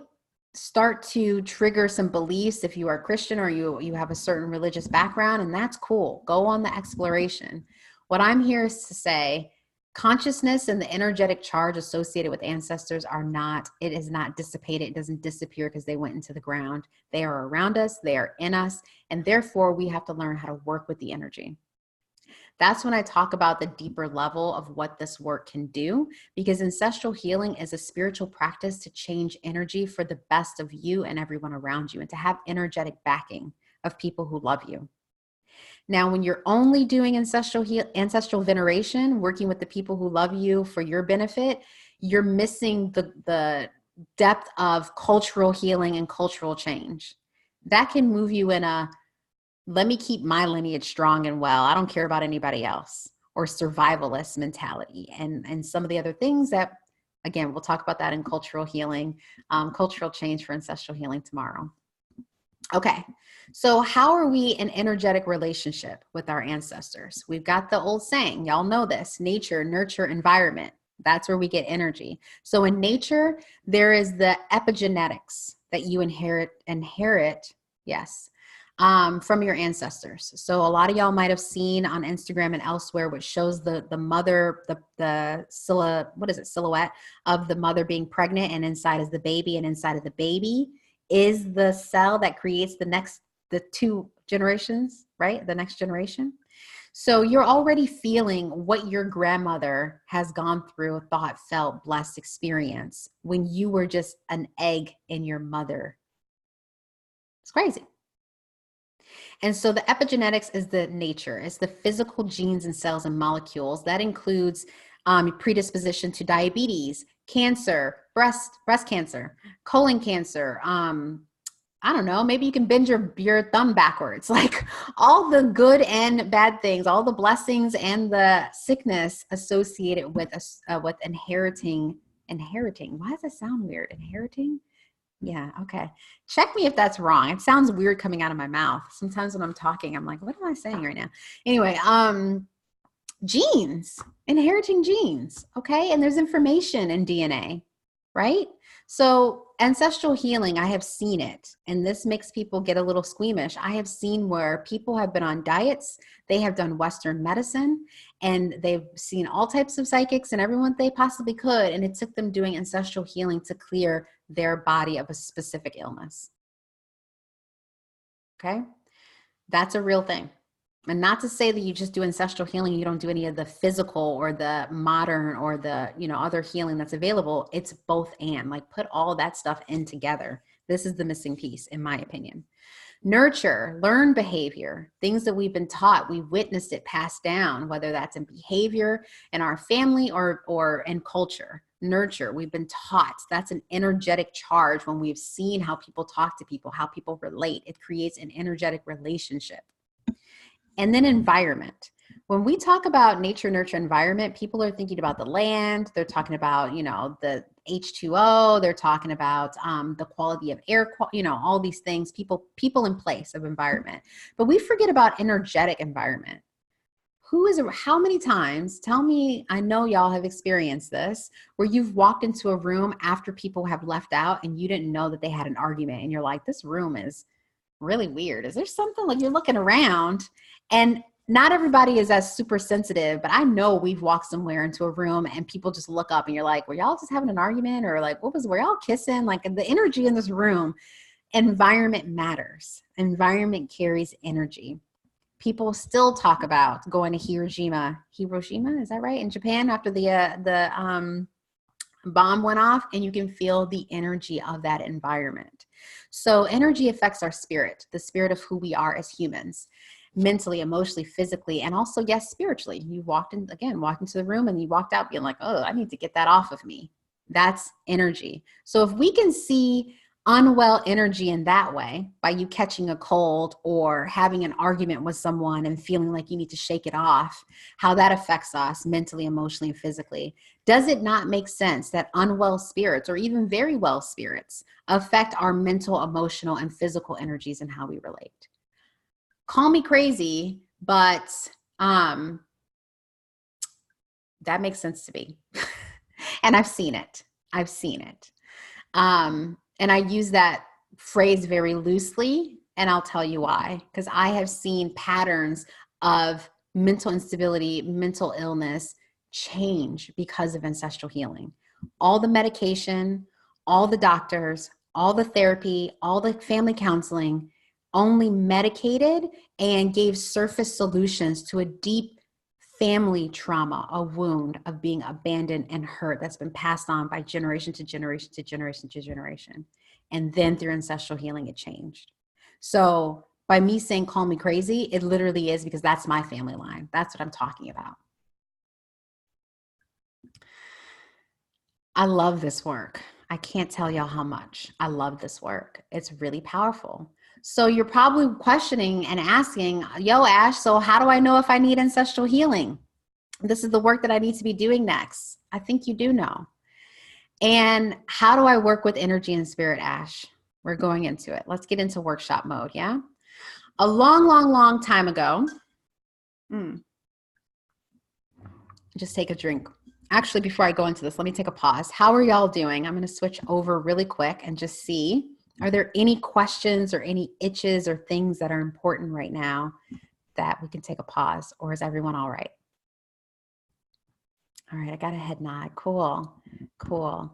start to trigger some beliefs if you are Christian or you have a certain religious background, and that's cool. Go on the exploration. What I'm here is to say, consciousness and the energetic charge associated with ancestors it is not dissipated. It doesn't disappear because they went into the ground. They are around us, they are in us, and therefore we have to learn how to work with the energy. That's when I talk about the deeper level of what this work can do, because ancestral healing is a spiritual practice to change energy for the best of you and everyone around you, and to have energetic backing of people who love you. Now, when you're only doing ancestral veneration, working with the people who love you for your benefit, you're missing the depth of cultural healing and cultural change. That can move you in a, let me keep my lineage strong and well, I don't care about anybody else, or survivalist mentality, and some of the other things that, again, we'll talk about that in cultural healing, cultural change for ancestral healing tomorrow. Okay, so how are we in energetic relationship with our ancestors? We've got the old saying, y'all know this: nature, nurture, environment. That's where we get energy. So in nature, there is the epigenetics that you inherit, yes, from your ancestors. So a lot of y'all might have seen on Instagram and elsewhere, which shows the mother, silhouette of the mother being pregnant, and inside is the baby, and inside of the baby is the cell that creates the two generations, right? The next generation. So you're already feeling what your grandmother has gone through, thought, felt, blessed, experience when you were just an egg in your mother. It's crazy. And so the epigenetics is the nature, it's the physical genes and cells and molecules. That includes predisposition to diabetes, cancer, breast cancer, colon cancer. I don't know, maybe you can bend your thumb backwards, like all the good and bad things, all the blessings and the sickness associated with inheriting. Why does that sound weird? Inheriting? Yeah. Okay. Check me if that's wrong. It sounds weird coming out of my mouth. Sometimes when I'm talking, I'm like, what am I saying right now? Anyway, genes, inheriting genes. Okay. And there's information in DNA, right? So ancestral healing, I have seen it, and this makes people get a little squeamish. I have seen where people have been on diets, they have done Western medicine, and they've seen all types of psychics and everyone they possibly could, and it took them doing ancestral healing to clear their body of a specific illness. Okay? That's a real thing. And not to say that you just do ancestral healing, you don't do any of the physical or the modern or the, other healing that's available. It's both and, like, put all that stuff in together. This is the missing piece, in my opinion. Nurture, learn behavior, things that we've been taught, we've witnessed it passed down, whether that's in behavior in our family or in culture. Nurture, we've been taught. That's an energetic charge. When we've seen how people talk to people, how people relate, it creates an energetic relationship. And then environment. When we talk about nature, nurture, environment, people are thinking about the land. They're talking about, the H2O. They're talking about the quality of air, all these things, people in place of environment. But we forget about energetic environment. How many times, tell me, I know y'all have experienced this, where you've walked into a room after people have left out and you didn't know that they had an argument, and you're like, this room is really weird. Is there something, like, you're looking around, and not everybody is as super sensitive, but I know we've walked somewhere into a room and people just look up and you're like, were y'all just having an argument? Or like, were y'all kissing? Like, the energy in this room. Environment matters. Environment carries energy. People still talk about going to Hiroshima, is that right? In Japan, after the bomb went off, and you can feel the energy of that environment. So energy affects our spirit, the spirit of who we are as humans, mentally, emotionally, physically, and also, yes, spiritually. You walked into the room and you walked out being like, oh, I need to get that off of me. That's energy. So if we can see unwell energy in that way, by you catching a cold or having an argument with someone and feeling like you need to shake it off, how that affects us mentally, emotionally, and physically, does it not make sense that unwell spirits, or even very well spirits, affect our mental, emotional, and physical energies and how we relate? Call me crazy, but that makes sense to me. And I've seen it. And I use that phrase very loosely, and I'll tell you why. Because I have seen patterns of mental instability, mental illness change because of ancestral healing. All the medication, all the doctors, all the therapy, all the family counseling only medicated and gave surface solutions to a deep family trauma, a wound of being abandoned and hurt that's been passed on by generation to generation to generation to generation. And then through ancestral healing, it changed. So by me saying, call me crazy, it literally is because that's my family line. That's what I'm talking about. I love this work. I can't tell y'all how much I love this work. It's really powerful. So you're probably questioning and asking, yo, Ash, so how do I know if I need ancestral healing? This is the work that I need to be doing next. I think you do know. And how do I work with energy and spirit, Ash? We're going into it. Let's get into workshop mode, yeah? A long, long, long time ago, just take a drink. Actually, before I go into this, let me take a pause. How are y'all doing? I'm going to switch over really quick and just see, are there any questions or any itches or things that are important right now that we can take a pause, or is everyone all right? All right, I got a head nod. Cool, cool.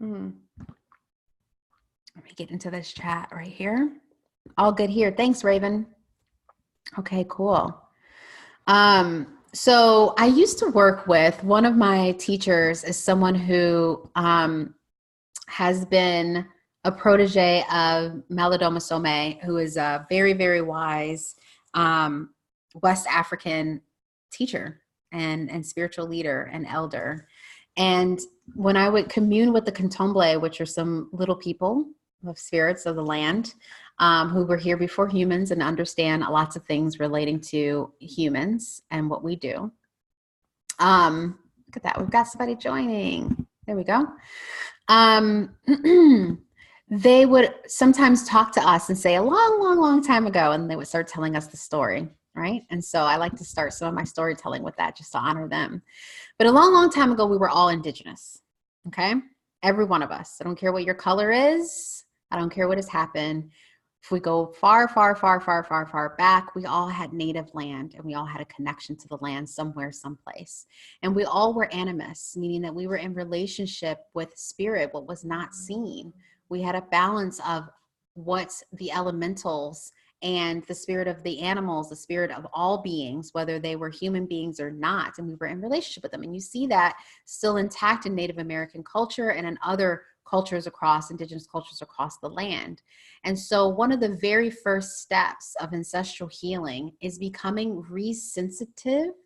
Let me get into this chat right here. All good here. Thanks, Raven. Okay, cool. So I used to work with, one of my teachers is someone who has been a protege of Malidoma Somé, who is a very, very wise West African teacher and spiritual leader and elder. And when I would commune with the Candomblé, which are some little people of spirits of the land, who were here before humans and understand lots of things relating to humans and what we do. Look at that. We've got somebody joining. There we go. They would sometimes talk to us and say a long, long, long time ago, and they would start telling us the story, right? And so I like to start some of my storytelling with that just to honor them. But a long, long time ago, we were all indigenous, okay? Every one of us. I don't care what your color is. I don't care what has happened. If we go far, far, far, far, far, far back, we all had native land and we all had a connection to the land somewhere, someplace. And we all were animists, meaning that we were in relationship with spirit, what was not seen. We had a balance of what the elementals and the spirit of the animals, the spirit of all beings, whether they were human beings or not, and we were in relationship with them. And you see that still intact in Native American culture and in other cultures across, indigenous cultures across the land. And so one of the very first steps of ancestral healing is becoming resensitized.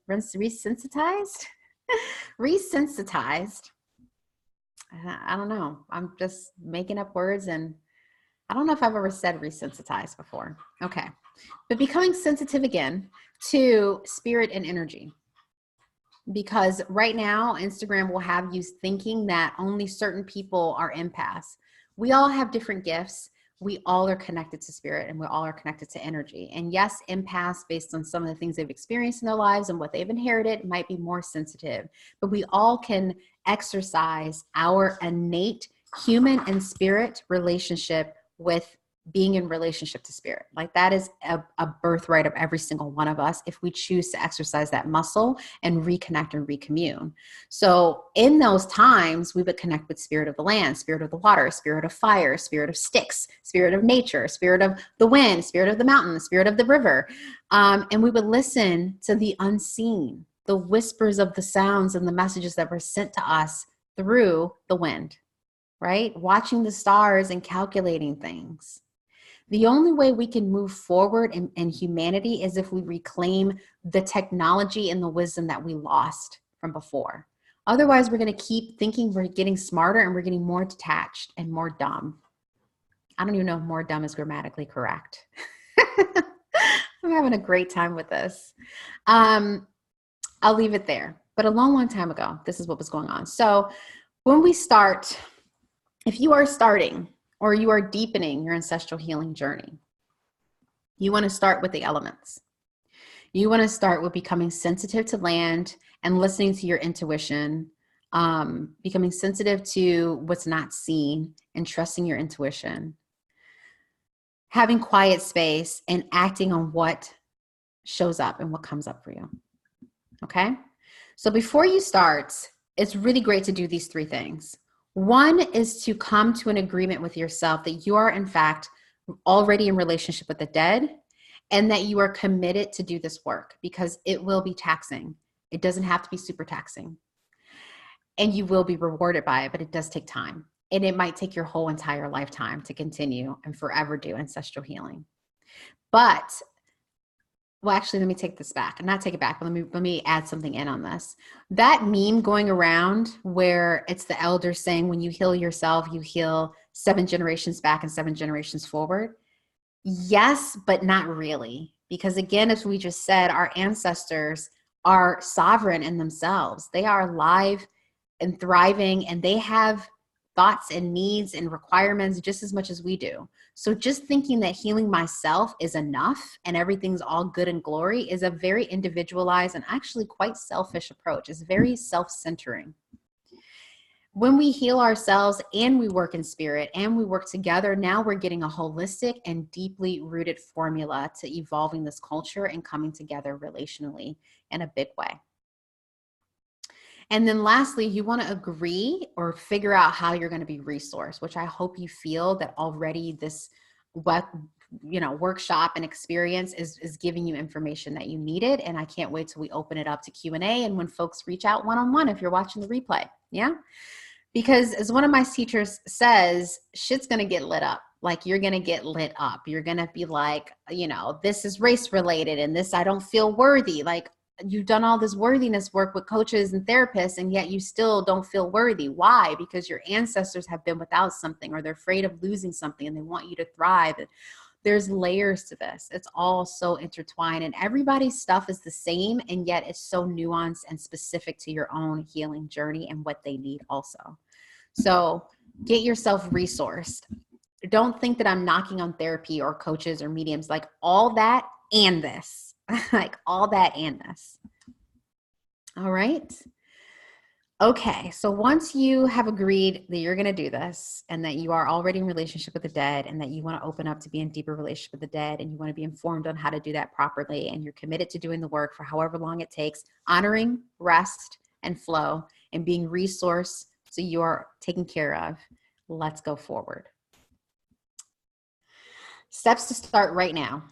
I don't know. I'm just making up words, and I don't know if I've ever said resensitized before. Okay. But becoming sensitive again to spirit and energy. Because right now, Instagram will have you thinking that only certain people are empaths. We all have different gifts. We all are connected to spirit and we all are connected to energy. And yes, empaths, based on some of the things they've experienced in their lives and what they've inherited, might be more sensitive. But we all can exercise our innate human and spirit relationship with being in relationship to spirit. Like that is a birthright of every single one of us if we choose to exercise that muscle and reconnect and recommune. So in those times, we would connect with spirit of the land, spirit of the water, spirit of fire, spirit of sticks, spirit of nature, spirit of the wind, spirit of the mountain, spirit of the river. And we would listen to the unseen, the whispers of the sounds and the messages that were sent to us through the wind, right? Watching the stars and calculating things. The only way we can move forward in humanity is if we reclaim the technology and the wisdom that we lost from before. Otherwise, we're going to keep thinking we're getting smarter and we're getting more detached and more dumb. I don't even know if more dumb is grammatically correct. I'm having a great time with this. I'll leave it there. But a long, long time ago, this is what was going on. So when we start, if you are starting or you are deepening your ancestral healing journey, you want to start with the elements. You want to start with becoming sensitive to land and listening to your intuition, becoming sensitive to what's not seen and trusting your intuition, having quiet space and acting on what shows up and what comes up for you. Okay? So before you start, it's really great to do these three things. One is to come to an agreement with yourself that you are, in fact, already in relationship with the dead and that you are committed to do this work, because it will be taxing. It doesn't have to be super taxing. And you will be rewarded by it, but it does take time. And it might take your whole entire lifetime to continue and forever do ancestral healing. But, well, actually, let me take this back. And not take it back, but let me add something in on this. That meme going around where it's the elders saying, when you heal yourself, you heal 7 generations back and 7 generations forward. Yes, but not really. Because again, as we just said, our ancestors are sovereign in themselves. They are alive and thriving, and they have thoughts and needs and requirements just as much as we do. So just thinking that healing myself is enough and everything's all good and glory is a very individualized and actually quite selfish approach. It's very self-centering. When we heal ourselves and we work in spirit and we work together, now we're getting a holistic and deeply rooted formula to evolving this culture and coming together relationally in a big way. And then lastly, you want to agree or figure out how you're going to be resourced, which I hope you feel that already this workshop and experience is giving you information that you needed. And I can't wait till we open it up to Q&A and when folks reach out one-on-one if you're watching the replay. Yeah. Because as one of my teachers says, shit's going to get lit up. Like, you're going to get lit up. You're going to be like, this is race related and this, I don't feel worthy. Like, you've done all this worthiness work with coaches and therapists, and yet you still don't feel worthy. Why? Because your ancestors have been without something, or they're afraid of losing something and they want you to thrive. There's layers to this. It's all so intertwined, and everybody's stuff is the same, and yet it's so nuanced and specific to your own healing journey and what they need also. So get yourself resourced. Don't think that I'm knocking on therapy or coaches or mediums, like all that and this. Like all that and this. All right. Okay. So once you have agreed that you're going to do this and that you are already in relationship with the dead and that you want to open up to be in deeper relationship with the dead and you want to be informed on how to do that properly and you're committed to doing the work for however long it takes, honoring rest and flow and being resourced so you are taken care of, let's go forward. Steps to start right now.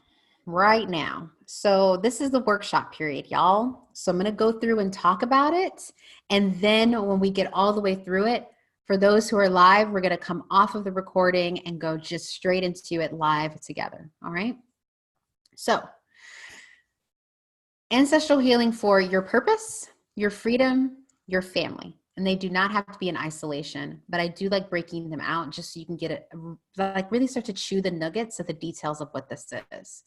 Right now. So this is the workshop period, y'all. So I'm going to go through and talk about it. And then when we get all the way through it, for those who are live, we're going to come off of the recording and go just straight into it live together. All right. So ancestral healing for your purpose, your freedom, your family. And they do not have to be in isolation, but I do like breaking them out just so you can get it, like really start to chew the nuggets of the details of what this is.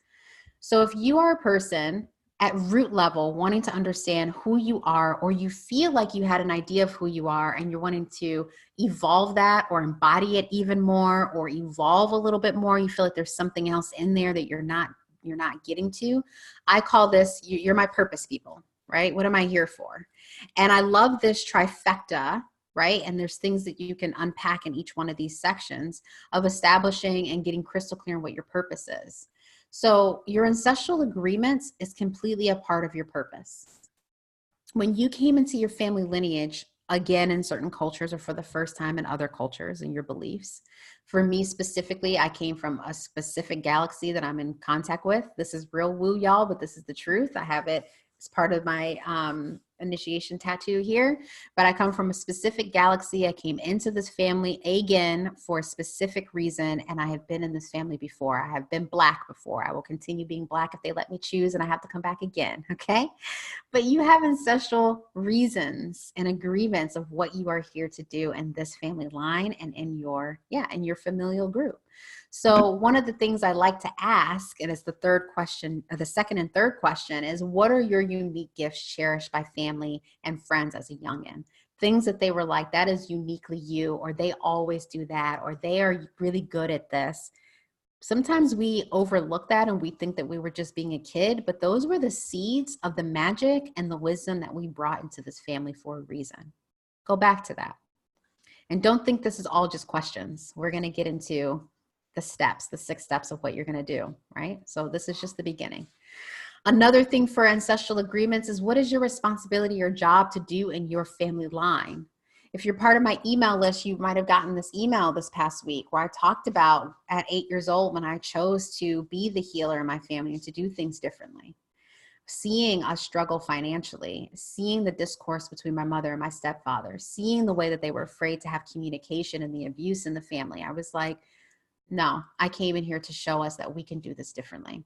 So if you are a person at root level wanting to understand who you are, or you feel like you had an idea of who you are and you're wanting to evolve that or embody it even more or evolve a little bit more, you feel like there's something else in there that you're not getting to, I call this, you're my purpose people, right? What am I here for? And I love this trifecta, right? And there's things that you can unpack in each one of these sections of establishing and getting crystal clear on what your purpose is. So your ancestral agreements is completely a part of your purpose. When you came into your family lineage, again, in certain cultures or for the first time in other cultures and your beliefs, for me specifically, I came from a specific galaxy that I'm in contact with. This is real woo, y'all, but this is the truth. I have it as part of my initiation tattoo here, but I come from a specific galaxy. I came into this family again for a specific reason, and I have been in this family before. I have been Black before. I will continue being Black if they let me choose, and I have to come back again, okay? But you have ancestral reasons and agreements of what you are here to do in this family line and in your familial group. So one of the things I like to ask, and it's the third question, or the second and third question, is what are your unique gifts cherished by family and friends as a youngin'? Things that they were like, that is uniquely you, or they always do that, or they are really good at this. Sometimes we overlook that and we think that we were just being a kid, but those were the seeds of the magic and the wisdom that we brought into this family for a reason. Go back to that. And don't think this is all just questions. We're going to get into the steps, the 6 steps of what you're going to do, right? So this is just the beginning. Another thing for ancestral agreements is what is your responsibility or job to do in your family line? If you're part of my email list, you might have gotten this email this past week where I talked about at 8 years old when I chose to be the healer in my family and to do things differently. Seeing us struggle financially, seeing the discourse between my mother and my stepfather, seeing the way that they were afraid to have communication and the abuse in the family. I was like, no, I came in here to show us that we can do this differently.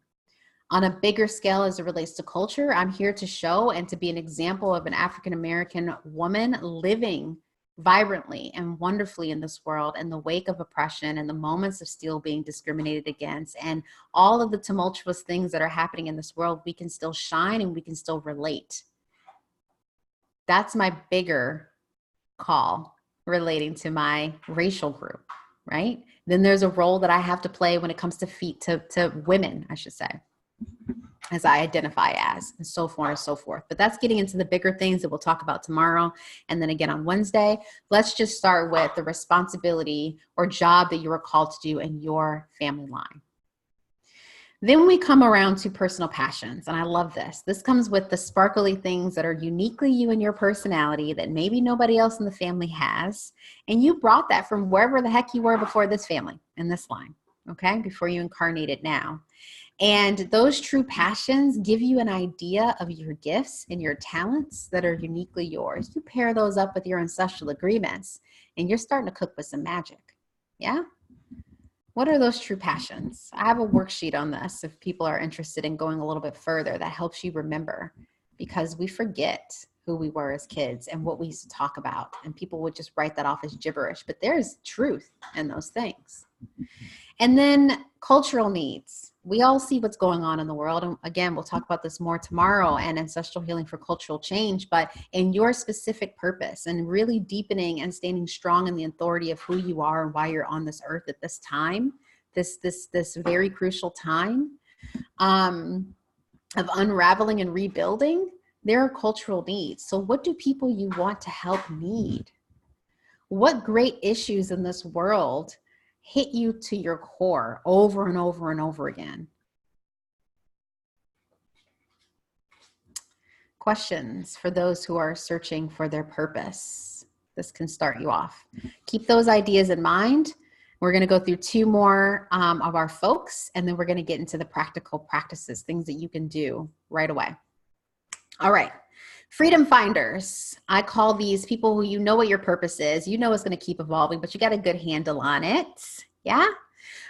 On a bigger scale as it relates to culture, I'm here to show and to be an example of an African-American woman living vibrantly and wonderfully in this world in the wake of oppression and the moments of still being discriminated against and all of the tumultuous things that are happening in this world. We can still shine and we can still relate. That's my bigger call relating to my racial group, right? Then there's a role that I have to play when it comes to women, I should say, as I identify as, and so forth and so forth. But that's getting into the bigger things that we'll talk about tomorrow. And then again on Wednesday, let's just start with the responsibility or job that you are called to do in your family line. Then we come around to personal passions. And I love this. This comes with the sparkly things that are uniquely you and your personality that maybe nobody else in the family has. And you brought that from wherever the heck you were before this family in this line, okay? Before you incarnated now. And those true passions give you an idea of your gifts and your talents that are uniquely yours. You pair those up with your ancestral agreements and you're starting to cook with some magic. Yeah? What are those true passions? I have a worksheet on this if people are interested in going a little bit further that helps you remember, because we forget who we were as kids and what we used to talk about. And people would just write that off as gibberish, but there's truth in those things. And then cultural needs. We all see what's going on in the world. And again, we'll talk about this more tomorrow and ancestral healing for cultural change, but in your specific purpose and really deepening and standing strong in the authority of who you are and why you're on this earth at this time, this very crucial time of unraveling and rebuilding, there are cultural needs. So what do people you want to help need? What great issues in this world hit you to your core over and over and over again? Questions for those who are searching for their purpose. This can start you off. Keep those ideas in mind. We're going to go through 2 more of our folks, and then we're going to get into the practical practices, things that you can do right away. All right. Freedom finders. I call these people who you know what your purpose is. You know it's going to keep evolving, but you got a good handle on it. Yeah.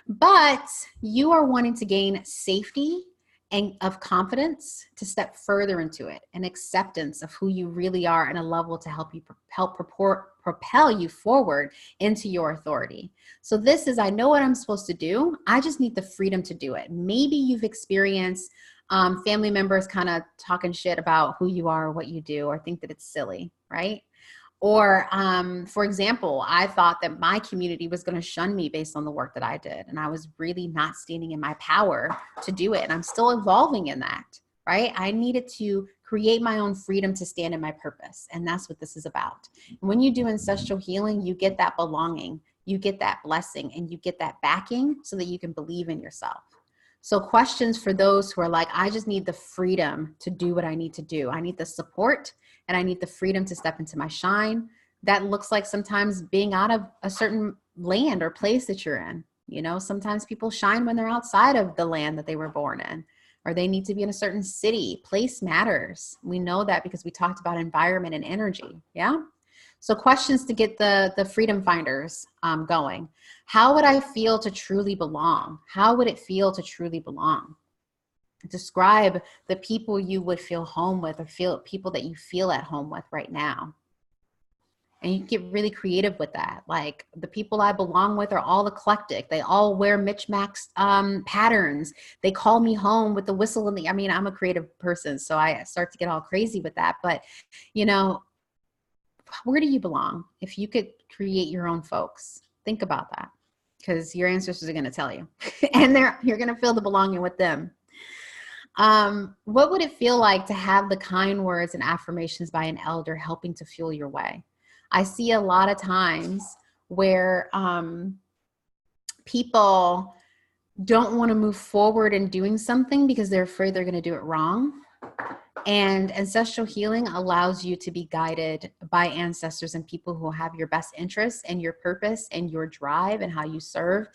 But you are wanting to gain safety and of confidence to step further into it, and acceptance of who you really are and a level to help you propel you forward into your authority. So this is, I know what I'm supposed to do. I just need the freedom to do it. Maybe you've experienced family members kind of talking shit about who you are or what you do, or think that it's silly, right? Or, for example, I thought that my community was going to shun me based on the work that I did. And I was really not standing in my power to do it. And I'm still evolving in that, right? I needed to create my own freedom to stand in my purpose. And that's what this is about. And when you do ancestral healing, you get that belonging, you get that blessing, and you get that backing so that you can believe in yourself. So questions for those who are like, I just need the freedom to do what I need to do. I need the support and I need the freedom to step into my shine. That looks like sometimes being out of a certain land or place that you're in. You know, sometimes people shine when they're outside of the land that they were born in, or they need to be in a certain city. Place matters. We know that because we talked about environment and energy. Yeah. So questions to get the freedom finders going. How would I feel to truly belong? How would it feel to truly belong? Describe the people you would feel home with, or people that you feel at home with right now. And you get really creative with that. Like, the people I belong with are all eclectic. They all wear mismatched patterns. They call me home with the whistle in the, I mean, I'm a creative person, so I start to get all crazy with that. But, you know, where do you belong? If you could create your own folks, think about that, because your ancestors are going to tell you, and you're going to feel the belonging with them. What would it feel like to have the kind words and affirmations by an elder helping to fuel your way? I see a lot of times where people don't want to move forward in doing something because they're afraid they're going to do it wrong. And ancestral healing allows you to be guided by ancestors and people who have your best interests and your purpose and your drive and how you serve.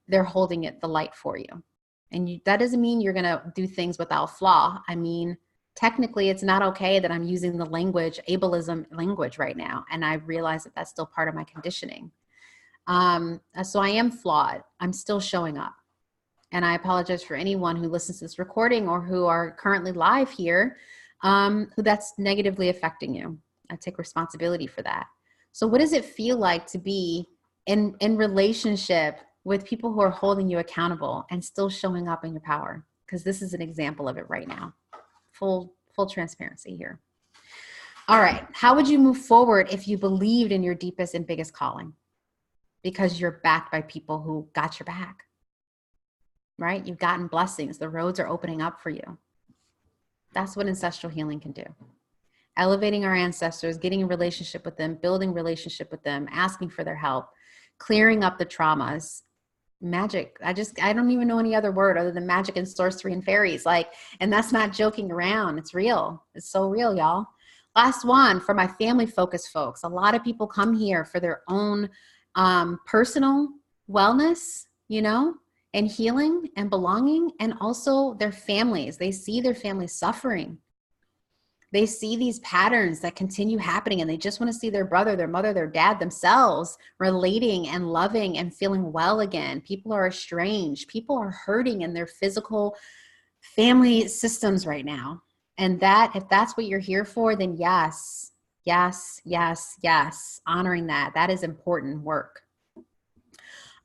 They're holding the light for you. And that doesn't mean you're going to do things without flaw. I mean, technically, it's not okay that I'm using the language, ableism language right now. And I realize that that's still part of my conditioning. So I am flawed. I'm still showing up. And I apologize for anyone who listens to this recording or who are currently live here, who that's negatively affecting you. I take responsibility for that. So what does it feel like to be in relationship with people who are holding you accountable and still showing up in your power? Because this is an example of it right now. Full transparency here. All right. How would you move forward if you believed in your deepest and biggest calling? Because you're backed by people who got your back. Right? You've gotten blessings. The roads are opening up for you. That's what ancestral healing can do. Elevating our ancestors, getting in relationship with them, building relationship with them, asking for their help, clearing up the traumas. Magic. I don't even know any other word other than magic and sorcery and fairies. And that's not joking around. It's real. It's so real, y'all. Last one for my family focused folks. A lot of people come here for their own personal wellness, and healing and belonging, and also their families. They see their families suffering. They see these patterns that continue happening, and they just want to see their brother, their mother, their dad, themselves relating and loving and feeling well again. People are estranged. People are hurting in their physical family systems right now. And if that's what you're here for, then yes, yes, yes, yes. Honoring that is important work.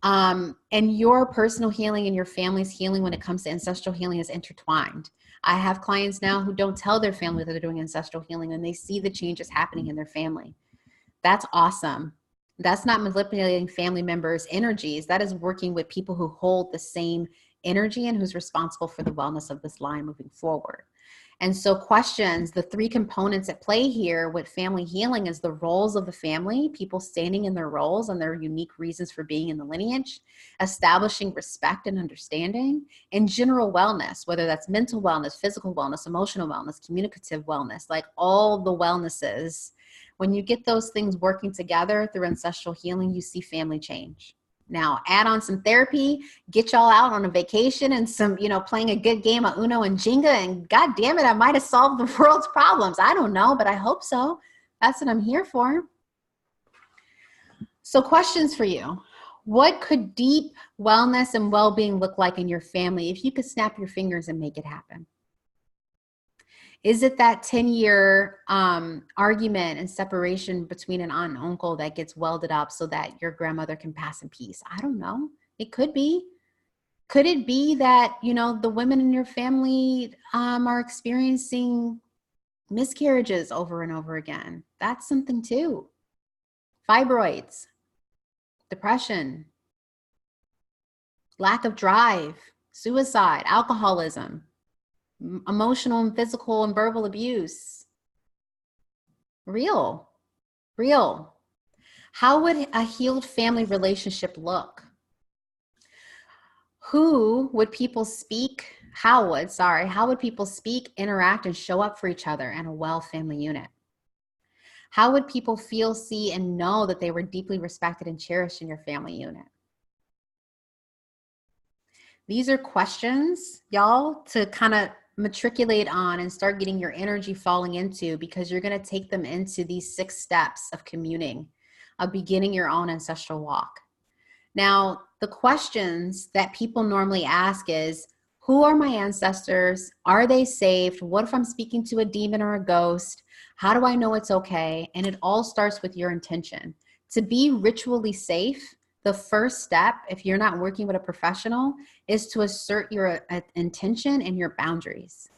And your personal healing and your family's healing when it comes to ancestral healing is intertwined. I have clients now who don't tell their family that they're doing ancestral healing, and they see the changes happening in their family. That's awesome. That's not manipulating family members' energies. That is working with people who hold the same energy and who's responsible for the wellness of this line moving forward. And so questions, the three components at play here with family healing is the roles of the family, people standing in their roles and their unique reasons for being in the lineage, establishing respect and understanding, and general wellness, whether that's mental wellness, physical wellness, emotional wellness, communicative wellness, like all the wellnesses. When you get those things working together through ancestral healing, you see family change. Now, add on some therapy, get y'all out on a vacation and some, playing a good game of Uno and Jenga, and God damn it, I might have solved the world's problems. I don't know, but I hope so. That's what I'm here for. So questions for you. What could deep wellness and well-being look like in your family if you could snap your fingers and make it happen? Is it that 10-year argument and separation between an aunt and uncle that gets welded up so that your grandmother can pass in peace? I don't know. It could be. Could it be that, the women in your family are experiencing miscarriages over and over again? That's something too. Fibroids, depression, lack of drive, suicide, alcoholism, emotional and physical and verbal abuse. Real. How would a healed family relationship look? How would people speak, interact, and show up for each other in a well family unit? How would people feel, see, and know that they were deeply respected and cherished in your family unit? These are questions, y'all, to kind of matriculate on and start getting your energy falling into, because you're going to take them into these 6 steps of communing, of beginning your own ancestral walk. Now, the questions that people normally ask is, who are my ancestors? Are they saved? What if I'm speaking to a demon or a ghost? How do I know it's okay? And it all starts with your intention. To be ritually safe, the first step, if you're not working with a professional, is to assert your intention and your boundaries.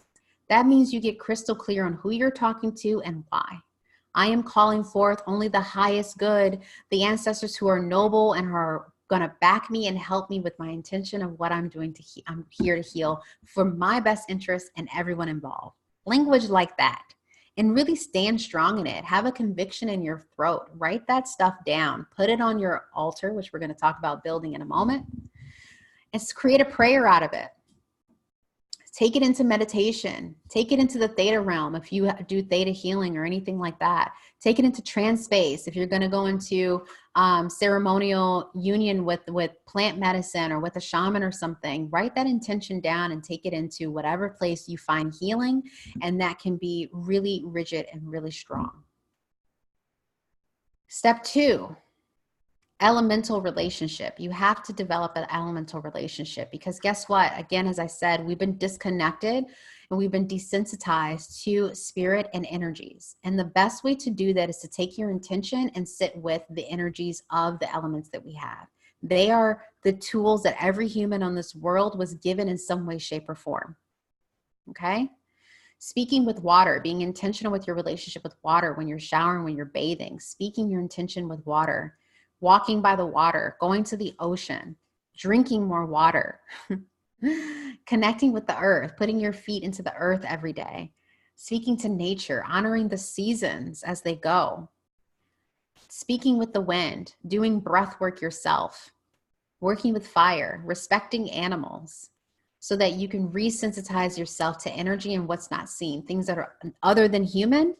That means you get crystal clear on who you're talking to and why. I am calling forth only the highest good, the ancestors who are noble and are going to back me and help me with my intention of what I'm doing. I'm here to heal for my best interest and everyone involved. Language like that. And really stand strong in it. Have a conviction in your throat. Write that stuff down. Put it on your altar, which we're going to talk about building in a moment. And create a prayer out of it. Take it into meditation. Take it into the theta realm if you do theta healing or anything like that. Take it into trance space if you're going to go into ceremonial union with plant medicine or with a shaman or something. Write that intention down and take it into whatever place you find healing, and that can be really rigid and really strong. Step 2. Elemental relationship. You have to develop an elemental relationship, because guess what? Again, as I said, we've been disconnected and we've been desensitized to spirit and energies. And the best way to do that is to take your intention and sit with the energies of the elements that we have. They are the tools that every human on this world was given in some way, shape, or form. Okay? Speaking with water, being intentional with your relationship with water when you're showering, when you're bathing, speaking your intention with water. Walking by the water, going to the ocean, drinking more water, connecting with the earth, putting your feet into the earth every day, speaking to nature, honoring the seasons as they go, speaking with the wind, doing breath work yourself, working with fire, respecting animals so that you can resensitize yourself to energy and what's not seen, things that are other than human.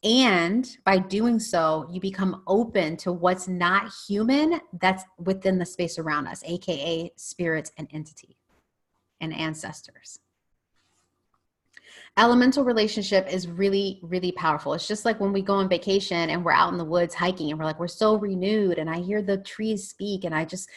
And by doing so, you become open to what's not human that's within the space around us, AKA spirits and entity and ancestors. Elemental relationship is really, really powerful. It's just like when we go on vacation and we're out in the woods hiking and we're like, we're so renewed, and I hear the trees speak and I just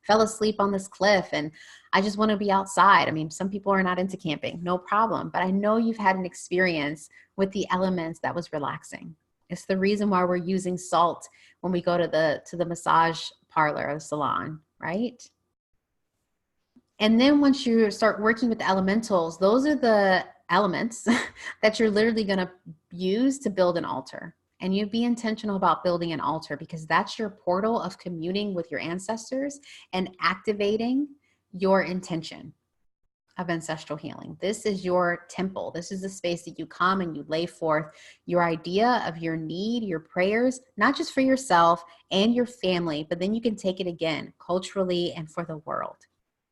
fell asleep on this cliff and I just want to be outside. I mean, some people are not into camping, no problem. But I know you've had an experience with the elements that was relaxing. It's the reason why we're using salt when we go to the massage parlor or the salon, right? And then once you start working with the elementals, those are the elements that you're literally going to use to build an altar. And you be intentional about building an altar, because that's your portal of communing with your ancestors and activating your intention of ancestral healing. This is your temple. This is the space that you come and you lay forth your idea of your need, your prayers, not just for yourself and your family, but then you can take it again culturally and for the world.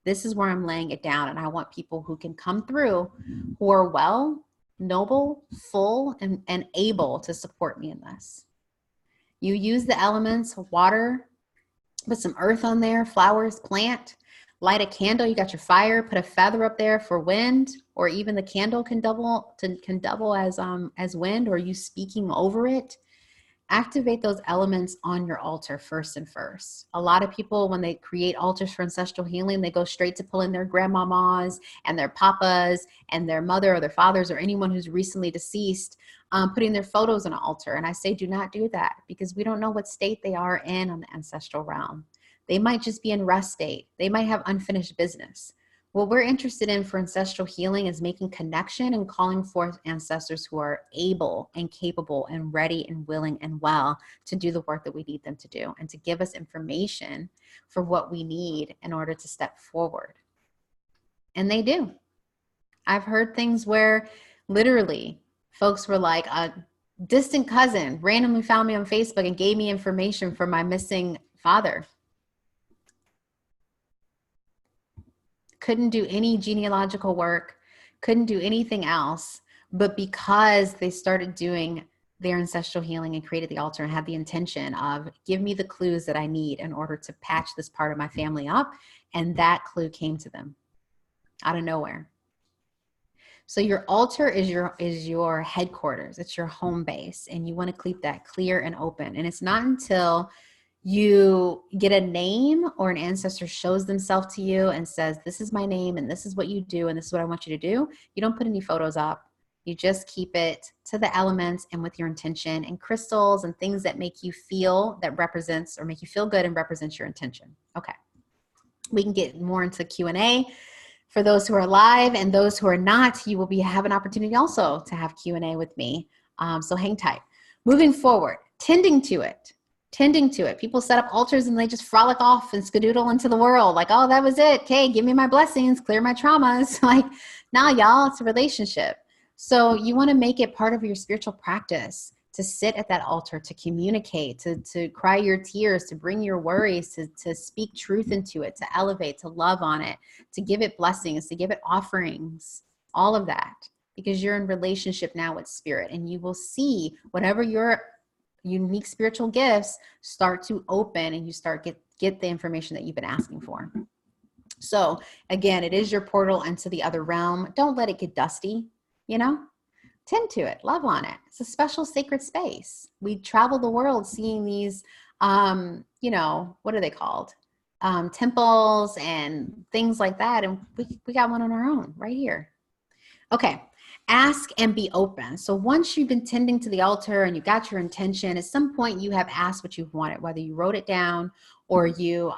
This is where I'm laying it down, and I want people who can come through who are well, noble, full, and able to support me in this. You use the elements, water, put some earth on there, flowers, plant, light a candle. You got your fire, put a feather up there for wind, or even the candle can double as wind, or you speaking over it. Activate those elements on your altar first. A lot of people, when they create altars for ancestral healing, they go straight to pulling their grandmamas and their papas and their mother or their fathers or anyone who's recently deceased, putting their photos on an altar. And I say, do not do that, because we don't know what state they are in on the ancestral realm. They might just be in rest state. They might have unfinished business. What we're interested in for ancestral healing is making connection and calling forth ancestors who are able and capable and ready and willing and well to do the work that we need them to do, and to give us information for what we need in order to step forward. And they do. I've heard things where literally folks were like, a distant cousin randomly found me on Facebook and gave me information for my missing father. Couldn't do any genealogical work, couldn't do anything else, but because they started doing their ancestral healing and created the altar and had the intention of, give me the clues that I need in order to patch this part of my family up, and that clue came to them out of nowhere. So your altar is your headquarters, it's your home base, and you want to keep that clear and open. And it's not until you get a name or an ancestor shows themselves to you and says, this is my name and this is what you do and this is what I want you to do, you don't put any photos up. You just keep it to the elements and with your intention, and crystals and things that make you feel, that represents or make you feel good and represents your intention. Okay. We can get more into Q&A. For those who are live and those who are not, you will have an opportunity also to have Q&A with me. So hang tight. Moving forward, tending to it. People set up altars and they just frolic off and skedoodle into the world. Like, oh, that was it. Okay, give me my blessings, clear my traumas. Like, nah, y'all, it's a relationship. So you want to make it part of your spiritual practice to sit at that altar, to communicate, to cry your tears, to bring your worries, to speak truth into it, to elevate, to love on it, to give it blessings, to give it offerings. all of that, because you're in relationship now with spirit, and you will see whatever your unique spiritual gifts start to open, and you start get the information that you've been asking for. So again, it is your portal into the other realm. Don't let it get dusty, you know? Tend to it, love on it. It's a special sacred space. We travel the world seeing these, you know, what are they called? Temples and things like that. And we got one on our own right here. Okay. Ask and be open. So once you've been tending to the altar and you got your intention, at some point you have asked what you've wanted, whether you wrote it down or you,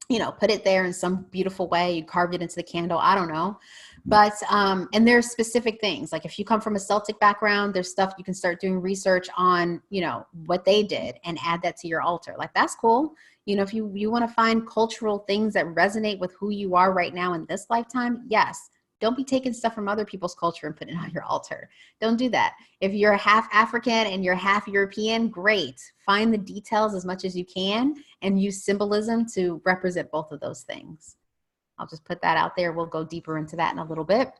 you know, put it there in some beautiful way, you carved it into the candle, I don't know. But, and there's specific things, like if you come from a Celtic background, there's stuff you can start doing research on, you know, what they did and add that to your altar. Like, that's cool. You know, if you want to find cultural things that resonate with who you are right now in this lifetime, yes. Don't be taking stuff from other people's culture and putting it on your altar. Don't do that. If you're half African and you're half European, great. Find the details as much as you can and use symbolism to represent both of those things. I'll just put that out there. We'll go deeper into that in a little bit.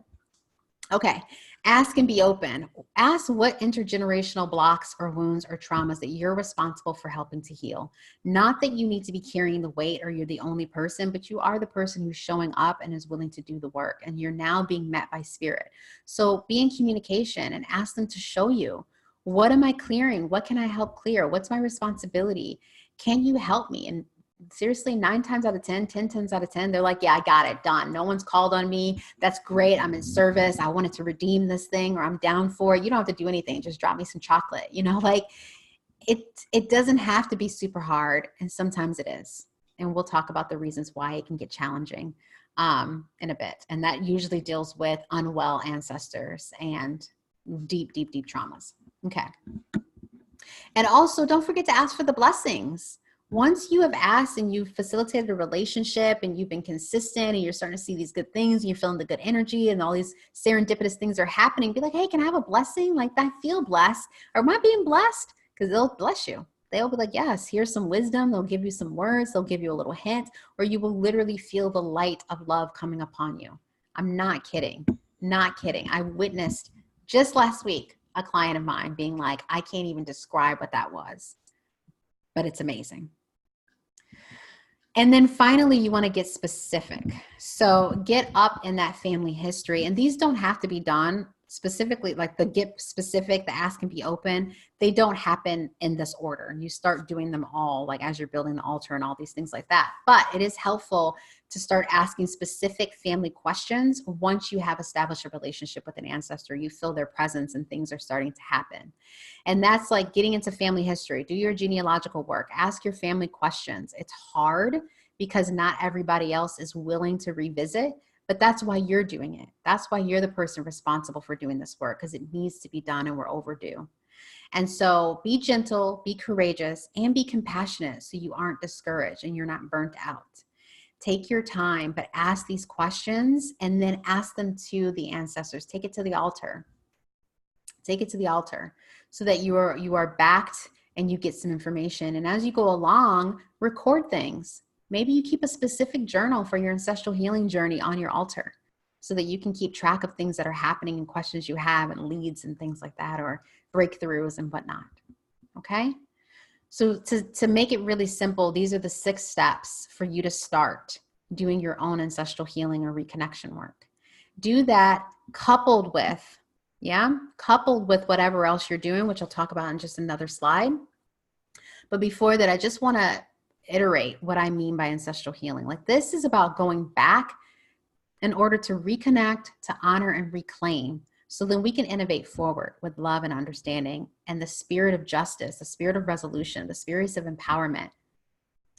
Okay, ask and be open. Ask what intergenerational blocks or wounds or traumas that you're responsible for helping to heal. Not that you need to be carrying the weight or you're the only person, but you are the person who's showing up and is willing to do the work, and you're now being met by spirit. So be in communication and ask them to show you, what am I clearing? What can I help clear? What's my responsibility? Can you help me? And seriously, 9 times out of 10, 10 times out of 10, they're like, yeah, I got it, done. No one's called on me. That's great. I'm in service. I wanted to redeem this thing, or I'm down for it. You don't have to do anything. Just drop me some chocolate. You know, like it doesn't have to be super hard. And sometimes it is. And we'll talk about the reasons why it can get challenging in a bit. And that usually deals with unwell ancestors and deep, deep, deep traumas. Okay. And also, don't forget to ask for the blessings. Once you have asked and you've facilitated a relationship and you've been consistent and you're starting to see these good things and you're feeling the good energy and all these serendipitous things are happening, be like, hey, can I have a blessing? Like, I feel blessed. Or am I being blessed? Because they'll bless you. They'll be like, yes, here's some wisdom. They'll give you some words. They'll give you a little hint, or you will literally feel the light of love coming upon you. I'm not kidding. Not kidding. I witnessed just last week a client of mine being like, I can't even describe what that was, but it's amazing. And then finally, you want to get specific. So get up in that family history. And these don't have to be done specifically, like the get specific, the ask and be open. They don't happen in this order. You start doing them all, like as you're building the altar and all these things like that. But it is helpful to start asking specific family questions once you have established a relationship with an ancestor. You feel their presence and things are starting to happen. And that's like getting into family history. Do your genealogical work. Ask your family questions. It's hard because not everybody else is willing to revisit, but that's why you're doing it. That's why you're the person responsible for doing this work, because it needs to be done and we're overdue. And so be gentle, be courageous, and be compassionate so you aren't discouraged and you're not burnt out. Take your time, but ask these questions and then ask them to the ancestors. Take it to the altar. Take it to the altar so that you are backed and you get some information. And as you go along, record things. Maybe you keep a specific journal for your ancestral healing journey on your altar so that you can keep track of things that are happening and questions you have and leads and things like that, or breakthroughs and whatnot. Okay? So to make it really simple, these are the 6 steps for you to start doing your own ancestral healing or reconnection work. Do that coupled with whatever else you're doing, which I'll talk about in just another slide. But before that, I just want to iterate what I mean by ancestral healing. Like, this is about going back in order to reconnect, to honor and reclaim, so then we can innovate forward with love and understanding and the spirit of justice, the spirit of resolution, the spirit of empowerment,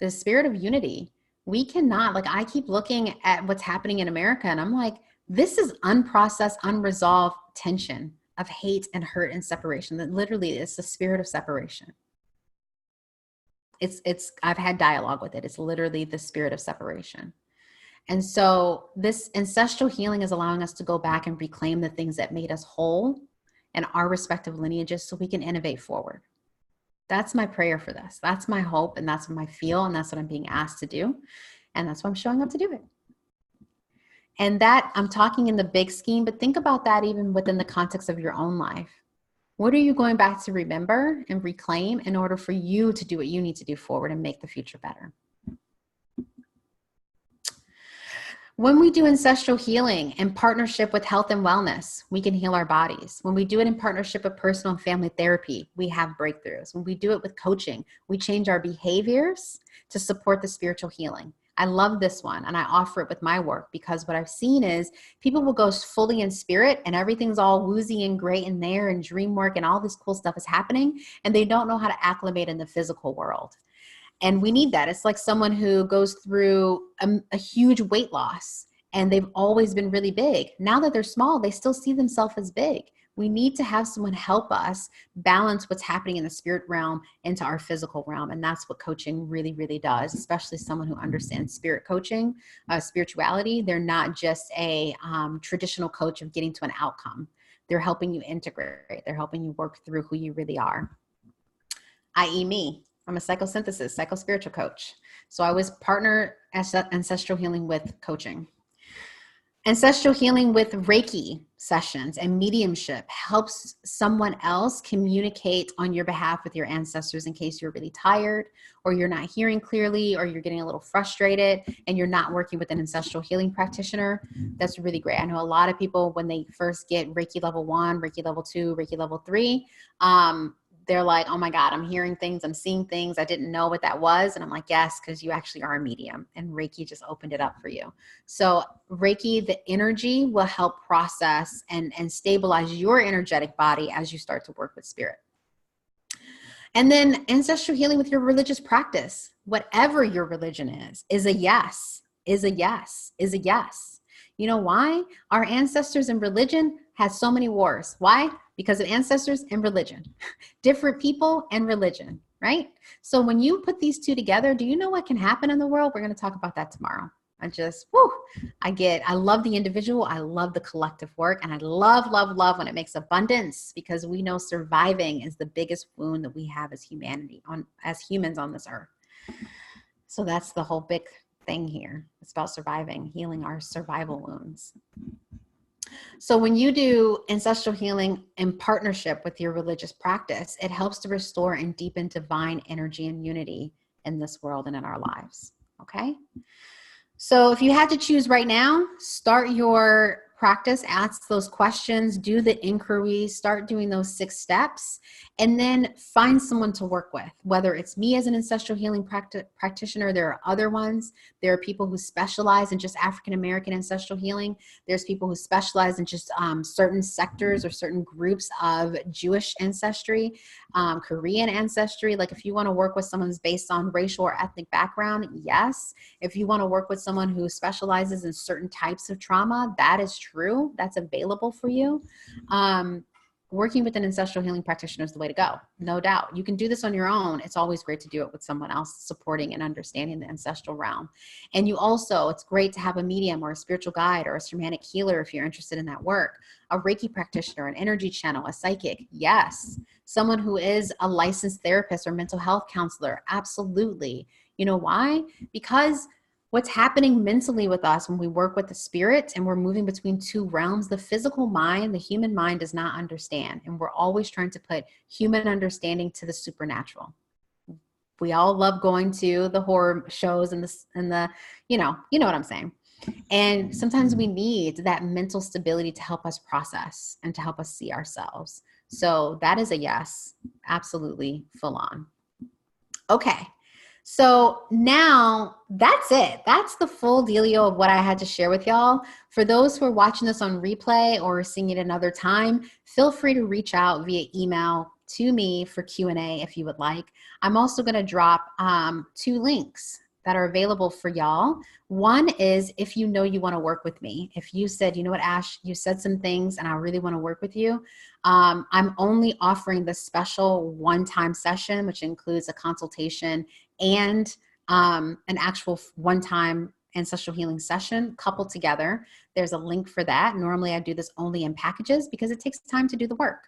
the spirit of unity. We cannot, like, I keep looking at what's happening in America and I'm like, this is unprocessed, unresolved tension of hate and hurt and separation. That literally is the spirit of separation. I've had dialogue with it. It's literally the spirit of separation. And so this ancestral healing is allowing us to go back and reclaim the things that made us whole in our respective lineages so we can innovate forward. That's my prayer for this. That's my hope, and that's what I feel, and that's what I'm being asked to do. And that's why I'm showing up to do it. And that, I'm talking in the big scheme, but think about that even within the context of your own life. What are you going back to remember and reclaim in order for you to do what you need to do forward and make the future better? When we do ancestral healing in partnership with health and wellness, we can heal our bodies. When we do it in partnership with personal and family therapy, we have breakthroughs. When we do it with coaching, we change our behaviors to support the spiritual healing. I love this one, and I offer it with my work because what I've seen is people will go fully in spirit and everything's all woozy and great in there and dream work and all this cool stuff is happening, and they don't know how to acclimate in the physical world. And we need that. It's like someone who goes through a huge weight loss and they've always been really big. Now that they're small, they still see themselves as big. We need to have someone help us balance what's happening in the spirit realm into our physical realm. And that's what coaching really, really does, especially someone who understands spirit coaching, spirituality. They're not just a traditional coach of getting to an outcome. They're helping you integrate. They're helping you work through who you really are, i.e. me. I'm a psychosynthesis, psychospiritual coach. So I always partner ancestral healing with coaching. Ancestral healing with Reiki sessions and mediumship helps someone else communicate on your behalf with your ancestors in case you're really tired or you're not hearing clearly or you're getting a little frustrated and you're not working with an ancestral healing practitioner. That's really great. I know a lot of people when they first get Reiki level 1, Reiki level 2, Reiki level 3, they're like, oh my God, I'm hearing things, I'm seeing things. I didn't know what that was. And I'm like, yes, because you actually are a medium and Reiki just opened it up for you. So Reiki, the energy will help process and stabilize your energetic body as you start to work with spirit. And then ancestral healing with your religious practice, whatever your religion is a yes, is a yes, is a yes. You know why? Our ancestors and religion had so many wars. Why? Because of ancestors and religion. Different people and religion, right? So when you put these two together, do you know what can happen in the world? We're going to talk about that tomorrow. I love the individual. I love the collective work. And I love, love, love when it makes abundance because we know surviving is the biggest wound that we have as humanity, as humans on this earth. So that's the whole big thing here. It's about surviving, healing our survival wounds. So when you do ancestral healing in partnership with your religious practice, it helps to restore and deepen divine energy and unity in this world and in our lives. Okay. So if you had to choose right now, start your practice, ask those questions, do the inquiries, start doing those 6 steps, and then find someone to work with. Whether it's me as an ancestral healing practitioner, there are other ones. There are people who specialize in just African-American ancestral healing. There's people who specialize in just certain sectors or certain groups of Jewish ancestry, Korean ancestry. Like if you want to work with someone who's based on racial or ethnic background, yes. If you want to work with someone who specializes in certain types of trauma, that is true. That's available for you. Working with an ancestral healing practitioner is the way to go. No doubt. You can do this on your own. It's always great to do it with someone else supporting and understanding the ancestral realm. And you also, it's great to have a medium or a spiritual guide or a shamanic healer if you're interested in that work. A Reiki practitioner, an energy channel, a psychic. Yes. Someone who is a licensed therapist or mental health counselor. Absolutely. You know why? Because what's happening mentally with us when we work with the spirit and we're moving between 2 realms, the physical mind, the human mind does not understand. And we're always trying to put human understanding to the supernatural. We all love going to the horror shows and the you know what I'm saying. And sometimes we need that mental stability to help us process and to help us see ourselves. So that is a yes, absolutely full on. Okay. So now that's it. That's the full dealio of what I had to share with y'all. For those who are watching this on replay or seeing it another time, feel free to reach out via email to me for Q&A if you would like. I'm also going to drop 2 links that are available for y'all. One is if you know you want to work with me. If you said, you know what, Ash, you said some things and I really want to work with you. I'm only offering the special one-time session, which includes a consultation and an actual one-time ancestral healing session coupled together. There's a link for that. Normally I do this only in packages because it takes time to do the work.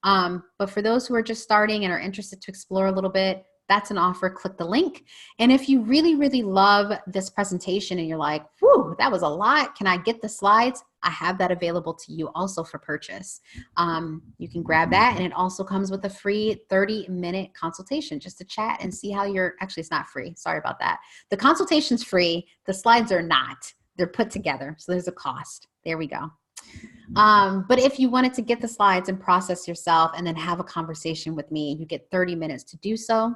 But for those who are just starting and are interested to explore a little bit, that's an offer. Click the link. And if you really, really love this presentation and you're like, whew, that was a lot. Can I get the slides? I have that available to you also for purchase. You can grab that, and it also comes with a free 30-minute consultation just to chat and see how actually it's not free. Sorry about that. The consultation's free. The slides are not. They're put together. So there's a cost. There we go. But if you wanted to get the slides and process yourself and then have a conversation with me, you get 30 minutes to do so.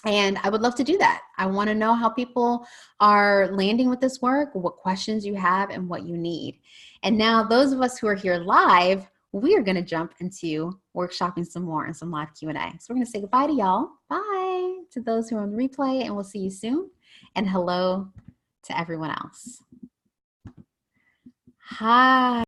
And I would love to do that. I want to know how people are landing with this work, what questions you have, and what you need. And now those of us who are here live, we are going to jump into workshopping some more and some live Q&A. So we're going to say goodbye to y'all. Bye to those who are on the replay, and we'll see you soon. And hello to everyone else. Hi.